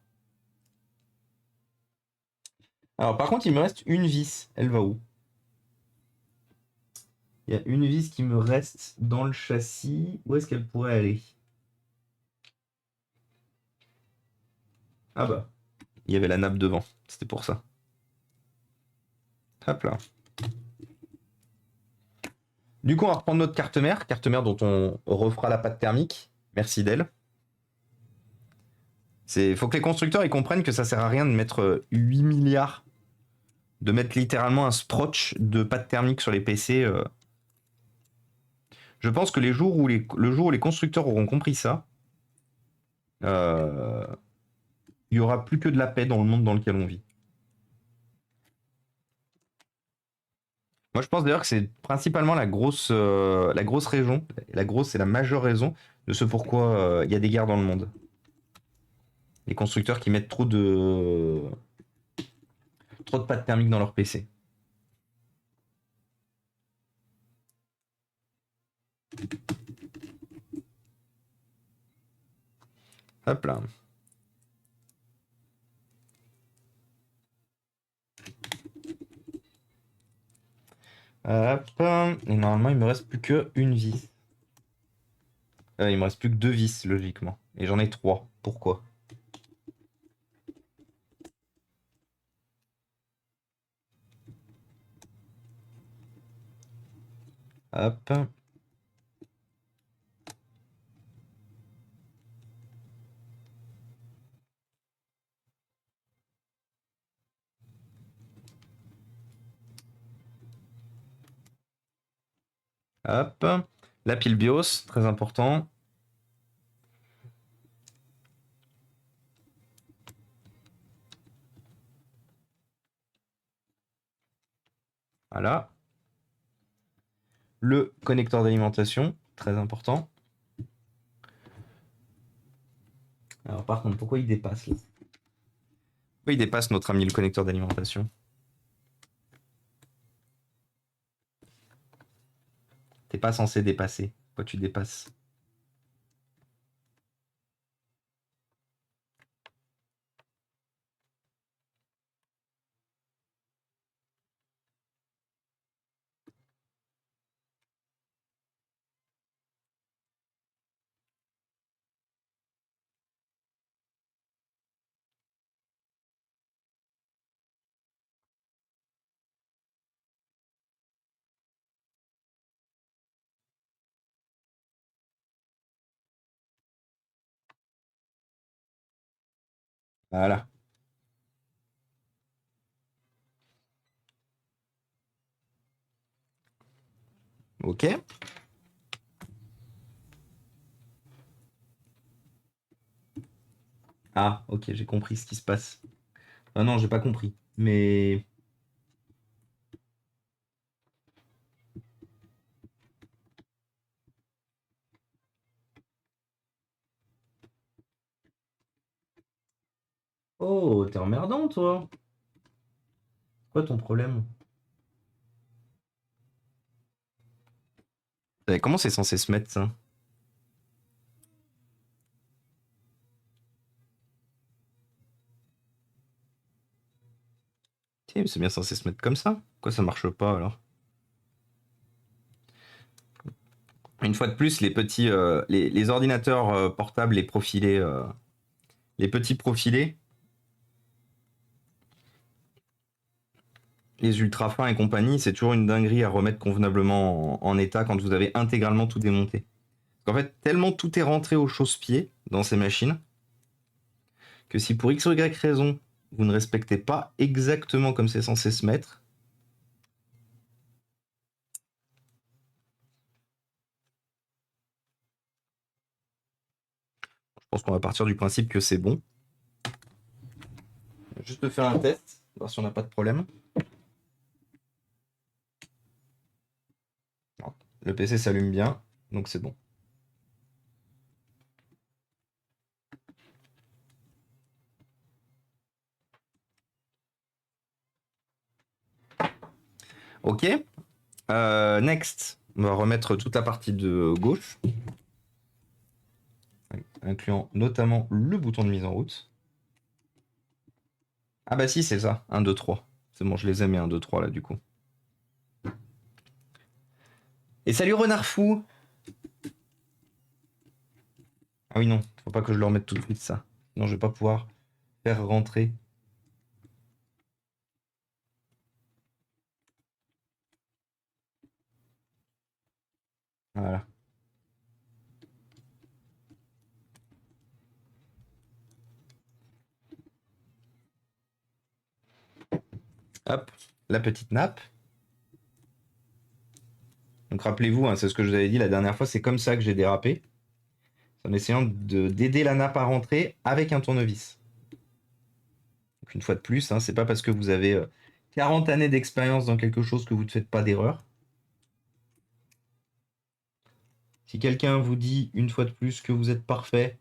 Alors, par contre, il me reste une vis. Elle va où? Il y a une vis qui me reste dans le châssis. Où est-ce qu'elle pourrait aller? Ah bah, il y avait la nappe devant. C'était pour ça. Hop là. Du coup, on va reprendre notre carte mère dont on refera la pâte thermique. Merci d'elle. Il faut que les constructeurs ils comprennent que ça sert à rien de mettre 8 milliards, de mettre littéralement un sprotch de pâte thermique sur les PC. Je pense que le jour où les constructeurs auront compris ça, il y aura plus que de la paix dans le monde dans lequel on vit. Moi, je pense d'ailleurs que c'est principalement la grosse raison, la grosse et la majeure raison de ce pourquoi il y a des guerres dans le monde. Les constructeurs qui mettent trop de pâte thermique dans leur PC. Hop là. Hop. Et normalement, il me reste plus qu'une vis. Il me reste plus que deux vis, logiquement. Et j'en ai trois. Pourquoi? Hop. Hop. La pile BIOS, très important. Voilà. Le connecteur d'alimentation, très important. Alors par contre, pourquoi il dépasse là? Pourquoi il dépasse notre ami le connecteur d'alimentation? T'es pas censé dépasser. Pourquoi tu dépasses? Voilà. Ok. Ah, ok, j'ai compris ce qui se passe. Ah non, j'ai pas compris. Mais... Oh, t'es emmerdant, toi. Quoi ton problème? Comment c'est censé se mettre, ça? Tiens, c'est bien censé se mettre comme ça. Pourquoi ça marche pas, alors? Une fois de plus, les petits... les ordinateurs portables, les profilés... les petits profilés, les ultra fins et compagnie, c'est toujours une dinguerie à remettre convenablement en état quand vous avez intégralement tout démonté. En fait, tellement tout est rentré au chausse-pied dans ces machines que si pour X ou Y raison, vous ne respectez pas exactement comme c'est censé se mettre, je pense qu'on va partir du principe que c'est bon. Juste faire un test, voir si on n'a pas de problème. Le PC s'allume bien, donc c'est bon. Ok. Next, on va remettre toute la partie de gauche, incluant notamment le bouton de mise en route. Ah bah si, c'est ça, 1, 2, 3. C'est bon, je les ai mis 1, 2, 3 là du coup. Et salut Renard Fou. Ah oui non, faut pas que je le remette tout de suite ça. Non, je vais pas pouvoir faire rentrer. Voilà. Hop, la petite nappe. Donc rappelez-vous, hein, c'est ce que je vous avais dit la dernière fois, c'est comme ça que j'ai dérapé. C'est en essayant d'aider la nappe à rentrer avec un tournevis. Donc une fois de plus, hein, c'est pas parce que vous avez 40 années d'expérience dans quelque chose que vous ne faites pas d'erreur. Si quelqu'un vous dit une fois de plus que vous êtes parfait,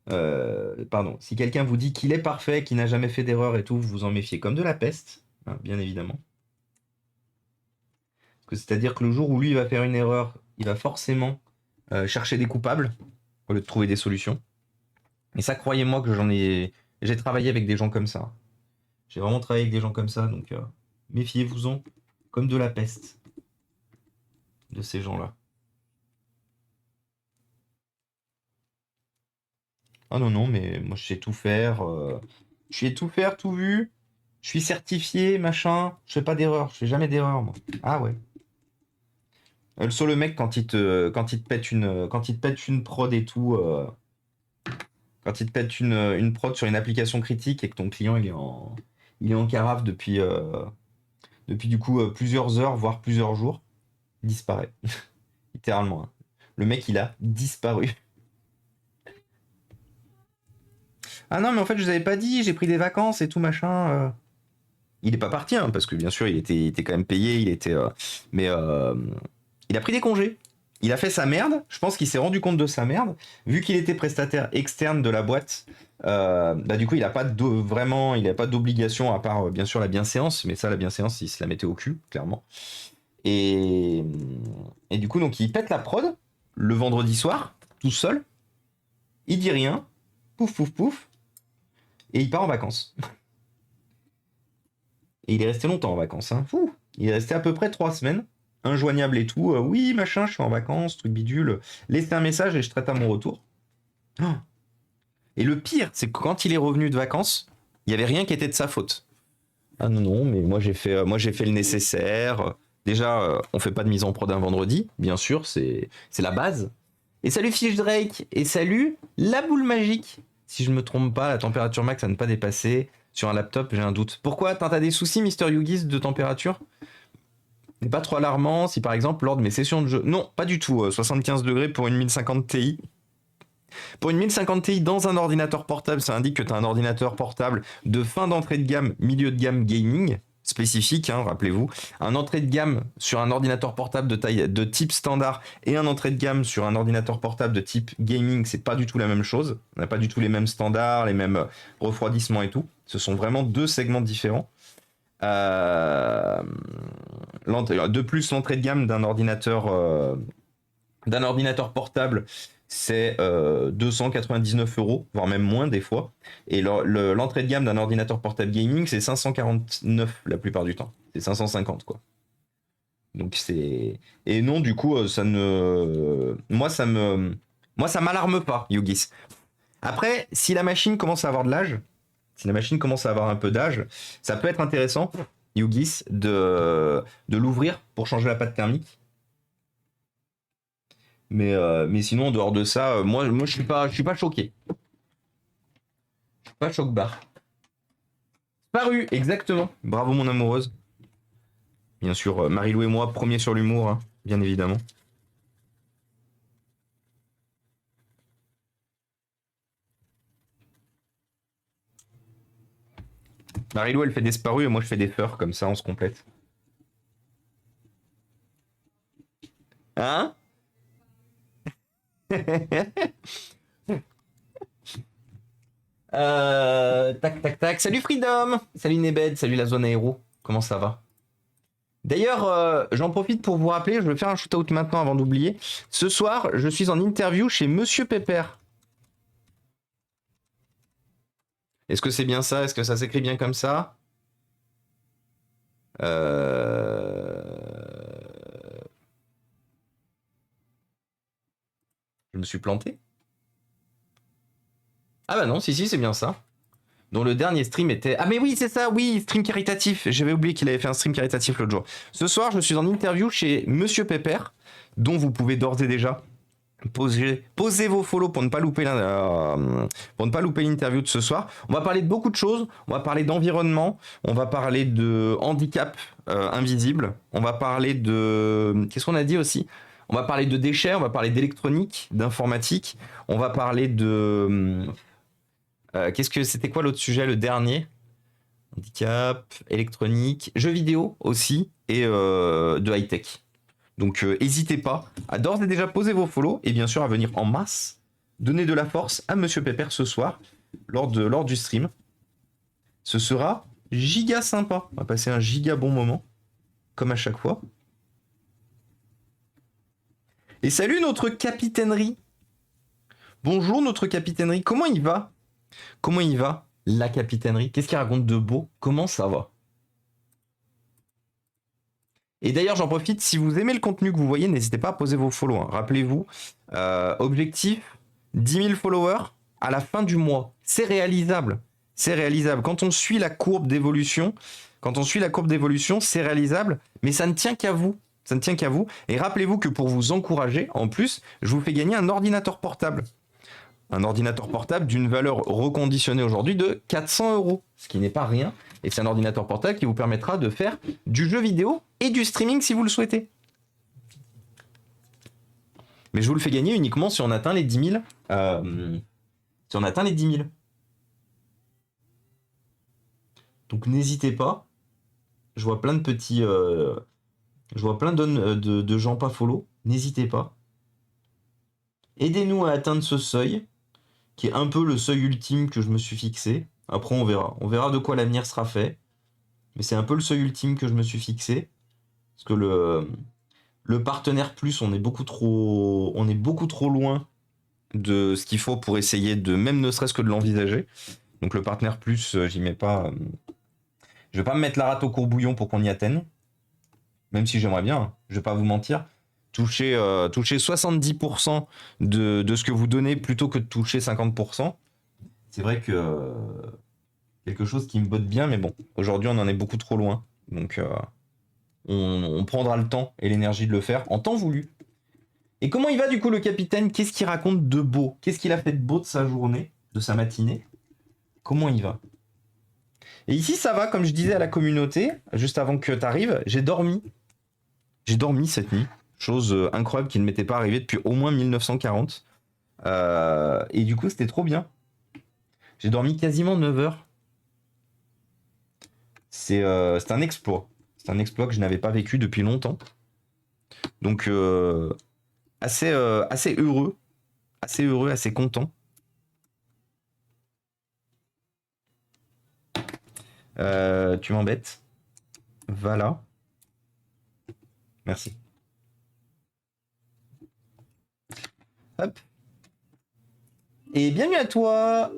pardon, si quelqu'un vous dit qu'il est parfait, qu'il n'a jamais fait d'erreur et tout, vous vous en méfiez comme de la peste, hein, bien évidemment. C'est-à-dire que le jour où lui va faire une erreur, il va forcément chercher des coupables au lieu de trouver des solutions. Et ça, croyez-moi que j'ai travaillé avec des gens comme ça. J'ai vraiment travaillé avec des gens comme ça, donc méfiez-vous-en comme de la peste de ces gens-là. Ah non, non, mais moi je sais tout faire. Je sais tout faire, tout vu. Je suis certifié, machin. Je fais pas d'erreur. Je fais jamais d'erreur, moi. Ah ouais. Sur le mec, quand il te pète quand il te pète une prod et tout, quand il te pète une prod sur une application critique et que ton client il est en carafe depuis du coup plusieurs heures, voire plusieurs jours, il disparaît. Littéralement, hein. Le mec, il a disparu. Ah non, mais en fait, je vous avais pas dit, j'ai pris des vacances et tout machin. Il est pas parti, hein, parce que bien sûr, il était quand même payé, mais il a pris des congés. Il a fait sa merde, je pense qu'il s'est rendu compte de sa merde, vu qu'il était prestataire externe de la boîte, bah du coup il a pas vraiment, il a pas d'obligation à part bien sûr la bienséance, mais ça la bienséance il se la mettait au cul, clairement. Et, et du coup donc il pète la prod le vendredi soir, tout seul, il dit rien, pouf pouf pouf, et il part en vacances. Et il est resté longtemps en vacances, hein. Fou. Il est resté à peu près 3 semaines, injoignable et tout. Oui, machin, je suis en vacances, truc bidule. Laissez un message et je traite à mon retour. Oh. Et le pire, c'est que quand il est revenu de vacances, il n'y avait rien qui était de sa faute. Ah non, non, mais moi j'ai fait le nécessaire. Déjà, on fait pas de mise en prod un vendredi, bien sûr, c'est la base. Et salut Fish Drake, et salut la boule magique. Si je me trompe pas, la température max à ne pas dépasser. Sur un laptop, j'ai un doute. Pourquoi? T'as des soucis, Mister Yugis, de température? C'est pas trop alarmant si par exemple lors de mes sessions de jeu. Non, pas du tout. 75 degrés pour une 1050 Ti. Pour une 1050 Ti dans un ordinateur portable, ça indique que tu as un ordinateur portable de fin d'entrée de gamme, milieu de gamme gaming spécifique, hein, rappelez-vous. Un entrée de gamme sur un ordinateur portable de type standard et un entrée de gamme sur un ordinateur portable de type gaming, c'est pas du tout la même chose. On n'a pas du tout les mêmes standards, les mêmes refroidissements et tout. Ce sont vraiment deux segments différents. Euh, de plus, l'entrée de gamme d'un ordinateur portable, c'est 299 euros, voire même moins des fois. Et l'entrée de gamme d'un ordinateur portable gaming, c'est 549 la plupart du temps. C'est 550 quoi. Donc c'est... Et non, du coup, ça ne... Moi, ça m'alarme pas, Yugis. Après, si la machine commence à avoir de l'âge, si la machine commence à avoir un peu d'âge, ça peut être intéressant, Yugis, de l'ouvrir pour changer la pâte thermique. Mais sinon, en dehors de ça, moi je suis pas choqué. Je suis pas choc-bar. Paru, exactement. Bravo, mon amoureuse. Bien sûr, Marie-Lou et moi, premier sur l'humour, hein, bien évidemment. Marie-Lou, elle fait des sparus et moi, je fais des furs, comme ça, on se complète. Hein? Tac, tac, tac. Salut Freedom. Salut Nebed. Salut la zone aéro. Comment ça va? D'ailleurs, j'en profite pour vous rappeler, je vais faire un shootout maintenant avant d'oublier. Ce soir, je suis en interview chez Monsieur Pépère. Est-ce que c'est bien ça? Est-ce que ça s'écrit bien comme ça? Je me suis planté? Ah bah non, si, c'est bien ça. Dont le dernier stream était... Ah mais oui, c'est ça, oui, stream caritatif. J'avais oublié qu'il avait fait un stream caritatif l'autre jour. Ce soir, je suis en interview chez Monsieur Pépère, dont vous pouvez d'ores et déjà posez vos follow pour ne pas louper l'interview de ce soir. On va parler de beaucoup de choses. On va parler d'environnement. On va parler de handicap invisible. On va parler de... Qu'est-ce qu'on a dit aussi? On va parler de déchets. On va parler d'électronique, d'informatique. On va parler de... C'était quoi l'autre sujet, le dernier? Handicap, électronique, jeux vidéo aussi et de high-tech. Donc n'hésitez pas à d'ores et déjà poser vos follow et bien sûr à venir en masse donner de la force à Monsieur Pépère ce soir lors du stream. Ce sera giga sympa. On va passer un giga bon moment, comme à chaque fois. Et salut notre capitainerie. Bonjour notre capitainerie. Comment il va? Comment il va, la capitainerie? Qu'est-ce qu'il raconte de beau? Comment ça va? Et d'ailleurs, j'en profite, si vous aimez le contenu que vous voyez, n'hésitez pas à poser vos follow. Hein. Rappelez-vous, objectif 10 000 followers à la fin du mois. C'est réalisable. C'est réalisable. Quand on suit la courbe d'évolution, c'est réalisable, mais ça ne tient qu'à vous. Ça ne tient qu'à vous. Et rappelez-vous que pour vous encourager, en plus, je vous fais gagner un ordinateur portable. Un ordinateur portable d'une valeur reconditionnée aujourd'hui de 400 euros, ce qui n'est pas rien. Et c'est un ordinateur portable qui vous permettra de faire du jeu vidéo et du streaming si vous le souhaitez. Mais je vous le fais gagner uniquement si on atteint les 10 000. Si on atteint les 10 000. Donc n'hésitez pas. Je vois plein de gens pas follow. N'hésitez pas. Aidez-nous à atteindre ce seuil, qui est un peu le seuil ultime que je me suis fixé. Après, on verra. On verra de quoi l'avenir sera fait. Mais c'est un peu le seuil ultime que je me suis fixé. Parce que le partenaire plus, on est beaucoup trop loin de ce qu'il faut pour essayer de, même ne serait-ce que de l'envisager. Donc le partenaire plus, j'y mets pas. Je vais pas me mettre la rate au courbouillon pour qu'on y atteigne. Même si j'aimerais bien, hein. Je vais pas vous mentir. Toucher 70% de ce que vous donnez plutôt que de toucher 50%. C'est vrai que quelque chose qui me botte bien, mais bon, aujourd'hui on en est beaucoup trop loin. Donc on prendra le temps et l'énergie de le faire en temps voulu. Et comment il va du coup le capitaine? Qu'est-ce qu'il raconte de beau? Qu'est-ce qu'il a fait de beau de sa journée, de sa matinée? Comment il va? Et ici ça va, comme je disais à la communauté, juste avant que tu arrives, j'ai dormi. J'ai dormi cette nuit. Chose incroyable qui ne m'était pas arrivée depuis au moins 1940. Et du coup c'était trop bien. J'ai dormi quasiment 9 heures. C'est un exploit. C'est un exploit que je n'avais pas vécu depuis longtemps. Donc assez heureux, assez content. Tu m'embêtes. Voilà. Merci. Hop. Et bienvenue à toi,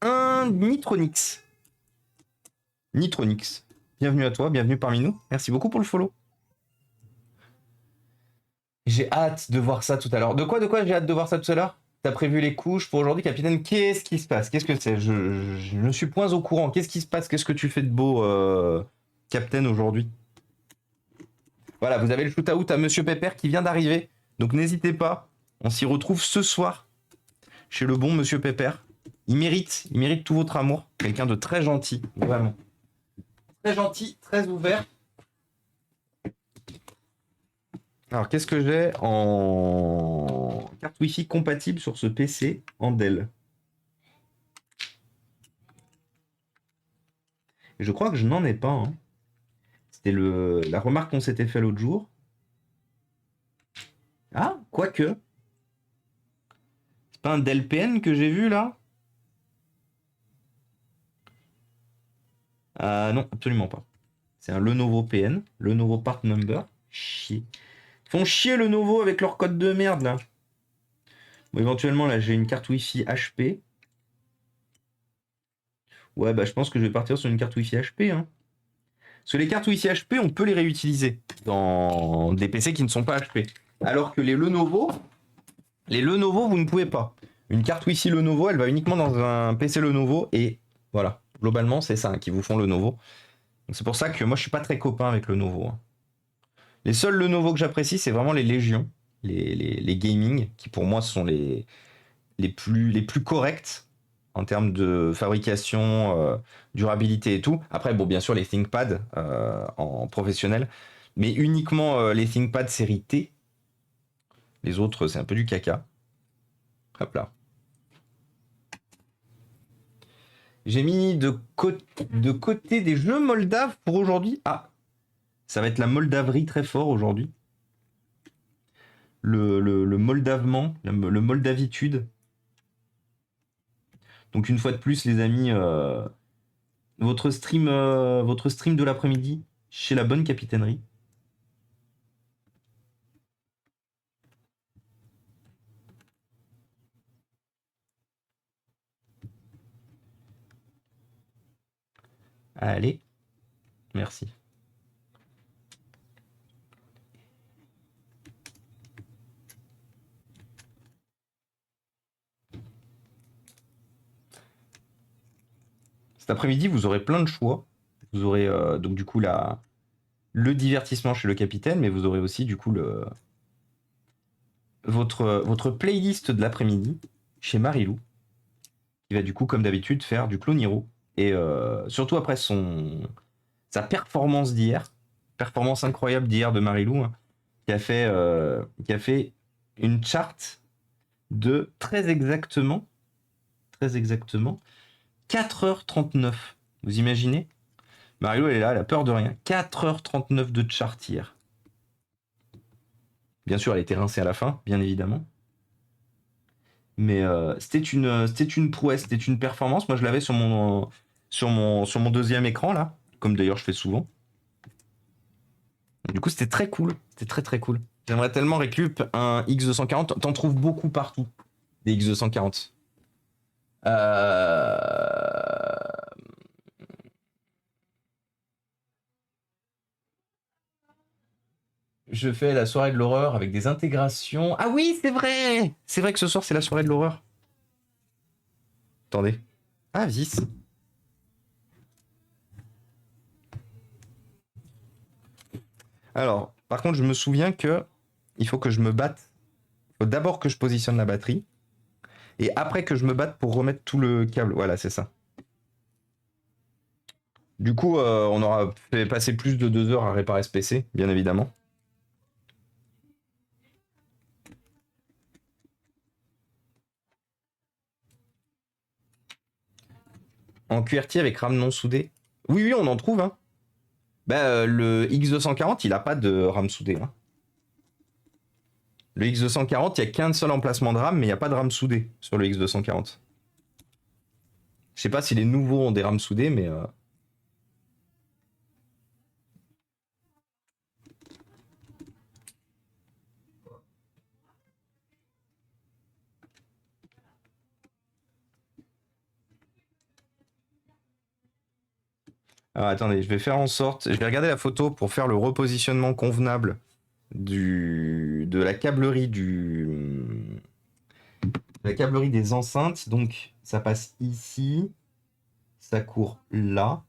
un Nitronix. Nitronix. Bienvenue à toi, bienvenue parmi nous. Merci beaucoup pour le follow. J'ai hâte de voir ça tout à l'heure. De quoi j'ai hâte de voir ça tout à l'heure? T'as prévu les couches pour aujourd'hui, capitaine? Qu'est-ce qui se passe? Qu'est-ce que c'est? Je ne suis point au courant. Qu'est-ce qui se passe? Qu'est-ce que tu fais de beau, capitaine, aujourd'hui? Voilà, vous avez le shoot-out à Monsieur Pépère qui vient d'arriver. Donc n'hésitez pas. On s'y retrouve ce soir chez le bon Monsieur Pépère. Il mérite tout votre amour. Quelqu'un de très gentil, vraiment. Très gentil, très ouvert. Alors, qu'est-ce que j'ai en carte Wi-Fi compatible sur ce PC en Dell? Et je crois que je n'en ai pas, hein. C'était la remarque qu'on s'était fait l'autre jour. Ah, quoique. C'est pas un Dell PN que j'ai vu là? Non, absolument pas. C'est un Lenovo PN, Lenovo part number. Chier. Ils font chier Lenovo avec leur code de merde là. Bon, éventuellement là j'ai une carte Wi-Fi HP. Ouais, bah je pense que je vais partir sur une carte Wi-Fi HP, hein. Parce que les cartes Wi-Fi HP, on peut les réutiliser dans des PC qui ne sont pas HP. Alors que les Lenovo, vous ne pouvez pas. Une carte Wi-Fi Lenovo, elle va uniquement dans un PC Lenovo et voilà. Globalement, c'est ça, hein, qui vous font Lenovo. Donc c'est pour ça que moi, je suis pas très copain avec Lenovo, hein. Les seuls Lenovo que j'apprécie, c'est vraiment les Légion, les gaming, qui pour moi sont les plus corrects en termes de fabrication, durabilité et tout. Après, bon, bien sûr, les ThinkPad en professionnel, mais uniquement les ThinkPad série T. Les autres, c'est un peu du caca. Hop là. J'ai mis de côté des jeux moldaves pour aujourd'hui. Ah, ça va être la moldaverie très fort aujourd'hui. Le moldavement, le moldavitude. Donc une fois de plus, les amis, votre stream de l'après-midi chez la bonne capitainerie. Allez, merci. Cet après-midi, vous aurez plein de choix. Vous aurez donc du coup le divertissement chez le capitaine, mais vous aurez aussi du coup votre playlist de l'après-midi chez Marilou, qui va du coup, comme d'habitude, faire du Clone Hero. Et surtout après sa performance d'hier, performance incroyable d'hier de Marilou, hein, qui a fait une charte de très exactement 4h39. Vous imaginez? Marilou, elle est là, elle a peur de rien. 4h39 de chart hier. Bien sûr, elle était rincée à la fin, bien évidemment. Mais c'était une prouesse, c'était une performance. Moi, je l'avais sur mon deuxième écran, là, comme d'ailleurs je fais souvent. Du coup, c'était très cool. C'était très très cool. J'aimerais tellement récup un X240. T'en trouves beaucoup partout, des X240. Je fais la soirée de l'horreur avec des intégrations. Ah oui, c'est vrai. C'est vrai que ce soir, c'est la soirée de l'horreur. Attendez. Ah, Vis. Alors, par contre, je me souviens que il faut que je me batte. Il faut d'abord que je positionne la batterie. Et après que je me batte pour remettre tout le câble. Voilà, c'est ça. Du coup, on aura fait passer plus de 2 heures à réparer ce PC, bien évidemment. En QWERTY avec RAM non soudée. Oui, oui, on en trouve. Hein. Bah, le X240, il a pas de RAM soudée. Hein. Le X240, il n'y a qu'un seul emplacement de RAM, mais il n'y a pas de RAM soudée sur le X240. Je sais pas si les nouveaux ont des rames soudées, mais... Alors, attendez, je vais faire en sorte... Je vais regarder la photo pour faire le repositionnement convenable de la cablerie la cablerie des enceintes. Donc, ça passe ici. Ça court là.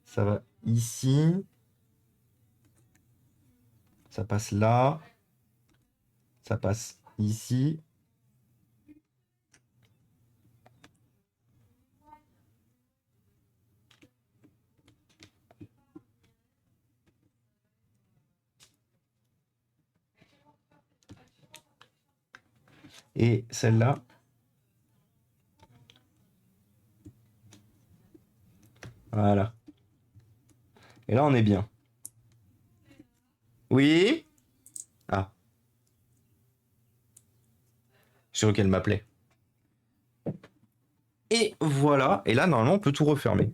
Ça va ici. Ça passe là. Ça passe ici. Et celle-là. Voilà. Et là, on est bien. Oui. Ah. Je suis sûr qu'elle m'appelait. Et voilà. Et là, normalement, on peut tout refermer.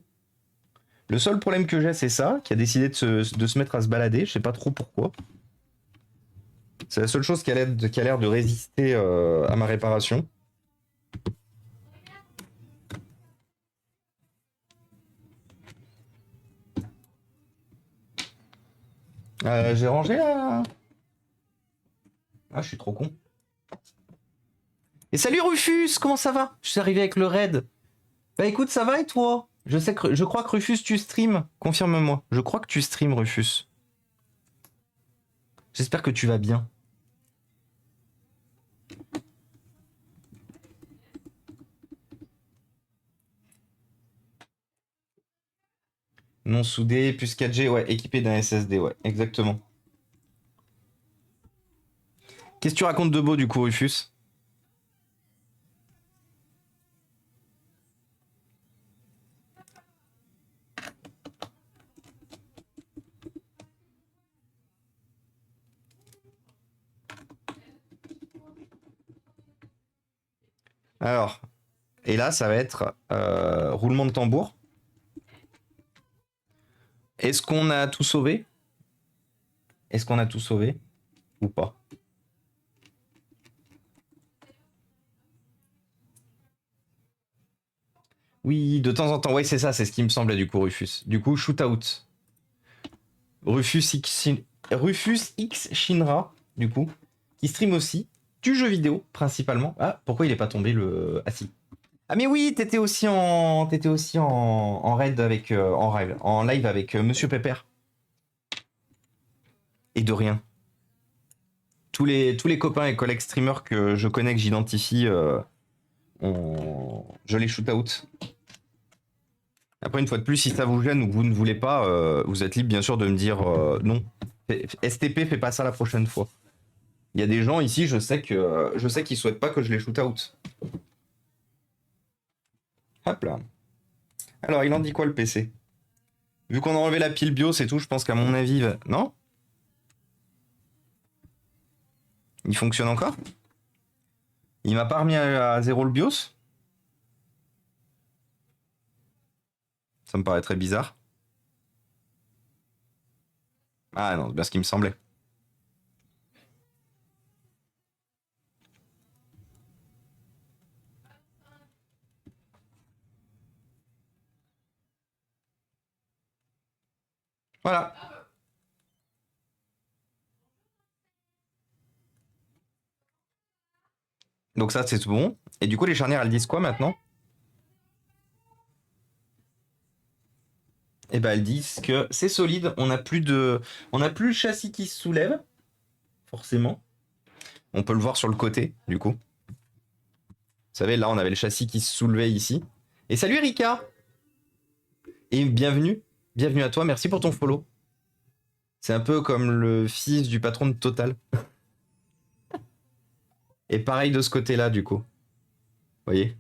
Le seul problème que j'ai, c'est ça, qui a décidé de se mettre à se balader. Je sais pas trop pourquoi. C'est la seule chose qui a l'air de résister à ma réparation. J'ai rangé là. Ah, je suis trop con. Et salut Rufus, comment ça va? Je suis arrivé avec le raid. Bah écoute, ça va et toi? Je crois que Rufus, tu stream. Confirme-moi. Je crois que tu stream, Rufus. J'espère que tu vas bien. Non soudé, plus 4G, ouais, équipé d'un SSD, ouais, exactement. Qu'est-ce que tu racontes de beau du coup, Rufus? Alors, et là, ça va être roulement de tambour. Est-ce qu'on a tout sauvé? Est-ce qu'on a tout sauvé? Ou pas? Oui, de temps en temps, ouais, c'est ça, c'est ce qui me semblait du coup, Rufus. Du coup, shootout. Rufus X Shinra, du coup, qui stream aussi du jeu vidéo principalement. Ah, pourquoi il est pas tombé le. Ah si. Ah mais oui, t'étais aussi en raid avec en live avec Monsieur Pépère. Et de rien. Tous les copains et collègues streamers que je connais, que j'identifie, je les shoot out. Après, une fois de plus, si ça vous gêne ou que vous ne voulez pas, vous êtes libre bien sûr de me dire non. STP, fais pas ça la prochaine fois. Il y a des gens ici, je sais qu'ils souhaitent pas que je les shoot out. Hop là. Alors, il en dit quoi le PC? Vu qu'on a enlevé la pile BIOS et tout, je pense qu'à mon avis, non? Il fonctionne encore? Il m'a pas remis à 0 le BIOS? Ça me paraît très bizarre. Ah non, c'est bien ce qui me semblait. Voilà. Donc ça, c'est tout bon. Et du coup, les charnières, elles disent quoi maintenant? Eh ben, elles disent que c'est solide. On n'a plus le châssis qui se soulève, forcément. On peut le voir sur le côté, du coup. Vous savez, là, on avait le châssis qui se soulevait ici. Et salut Erika! Et bienvenue. Bienvenue à toi. Merci pour ton follow. C'est un peu comme le fils du patron de Total. Et pareil de ce côté-là, du coup. Vous voyez?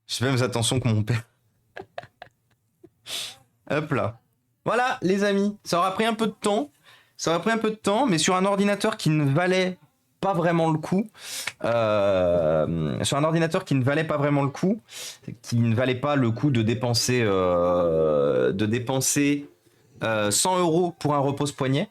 Je fais même attention que mon père. Hop là. Voilà, les amis. Ça aura pris un peu de temps. Ça aura pris un peu de temps, mais sur un ordinateur qui ne valait pas vraiment le coup. Sur un ordinateur qui ne valait pas vraiment le coup. Qui ne valait pas le coup de dépenser 100 € pour un repose-poignet.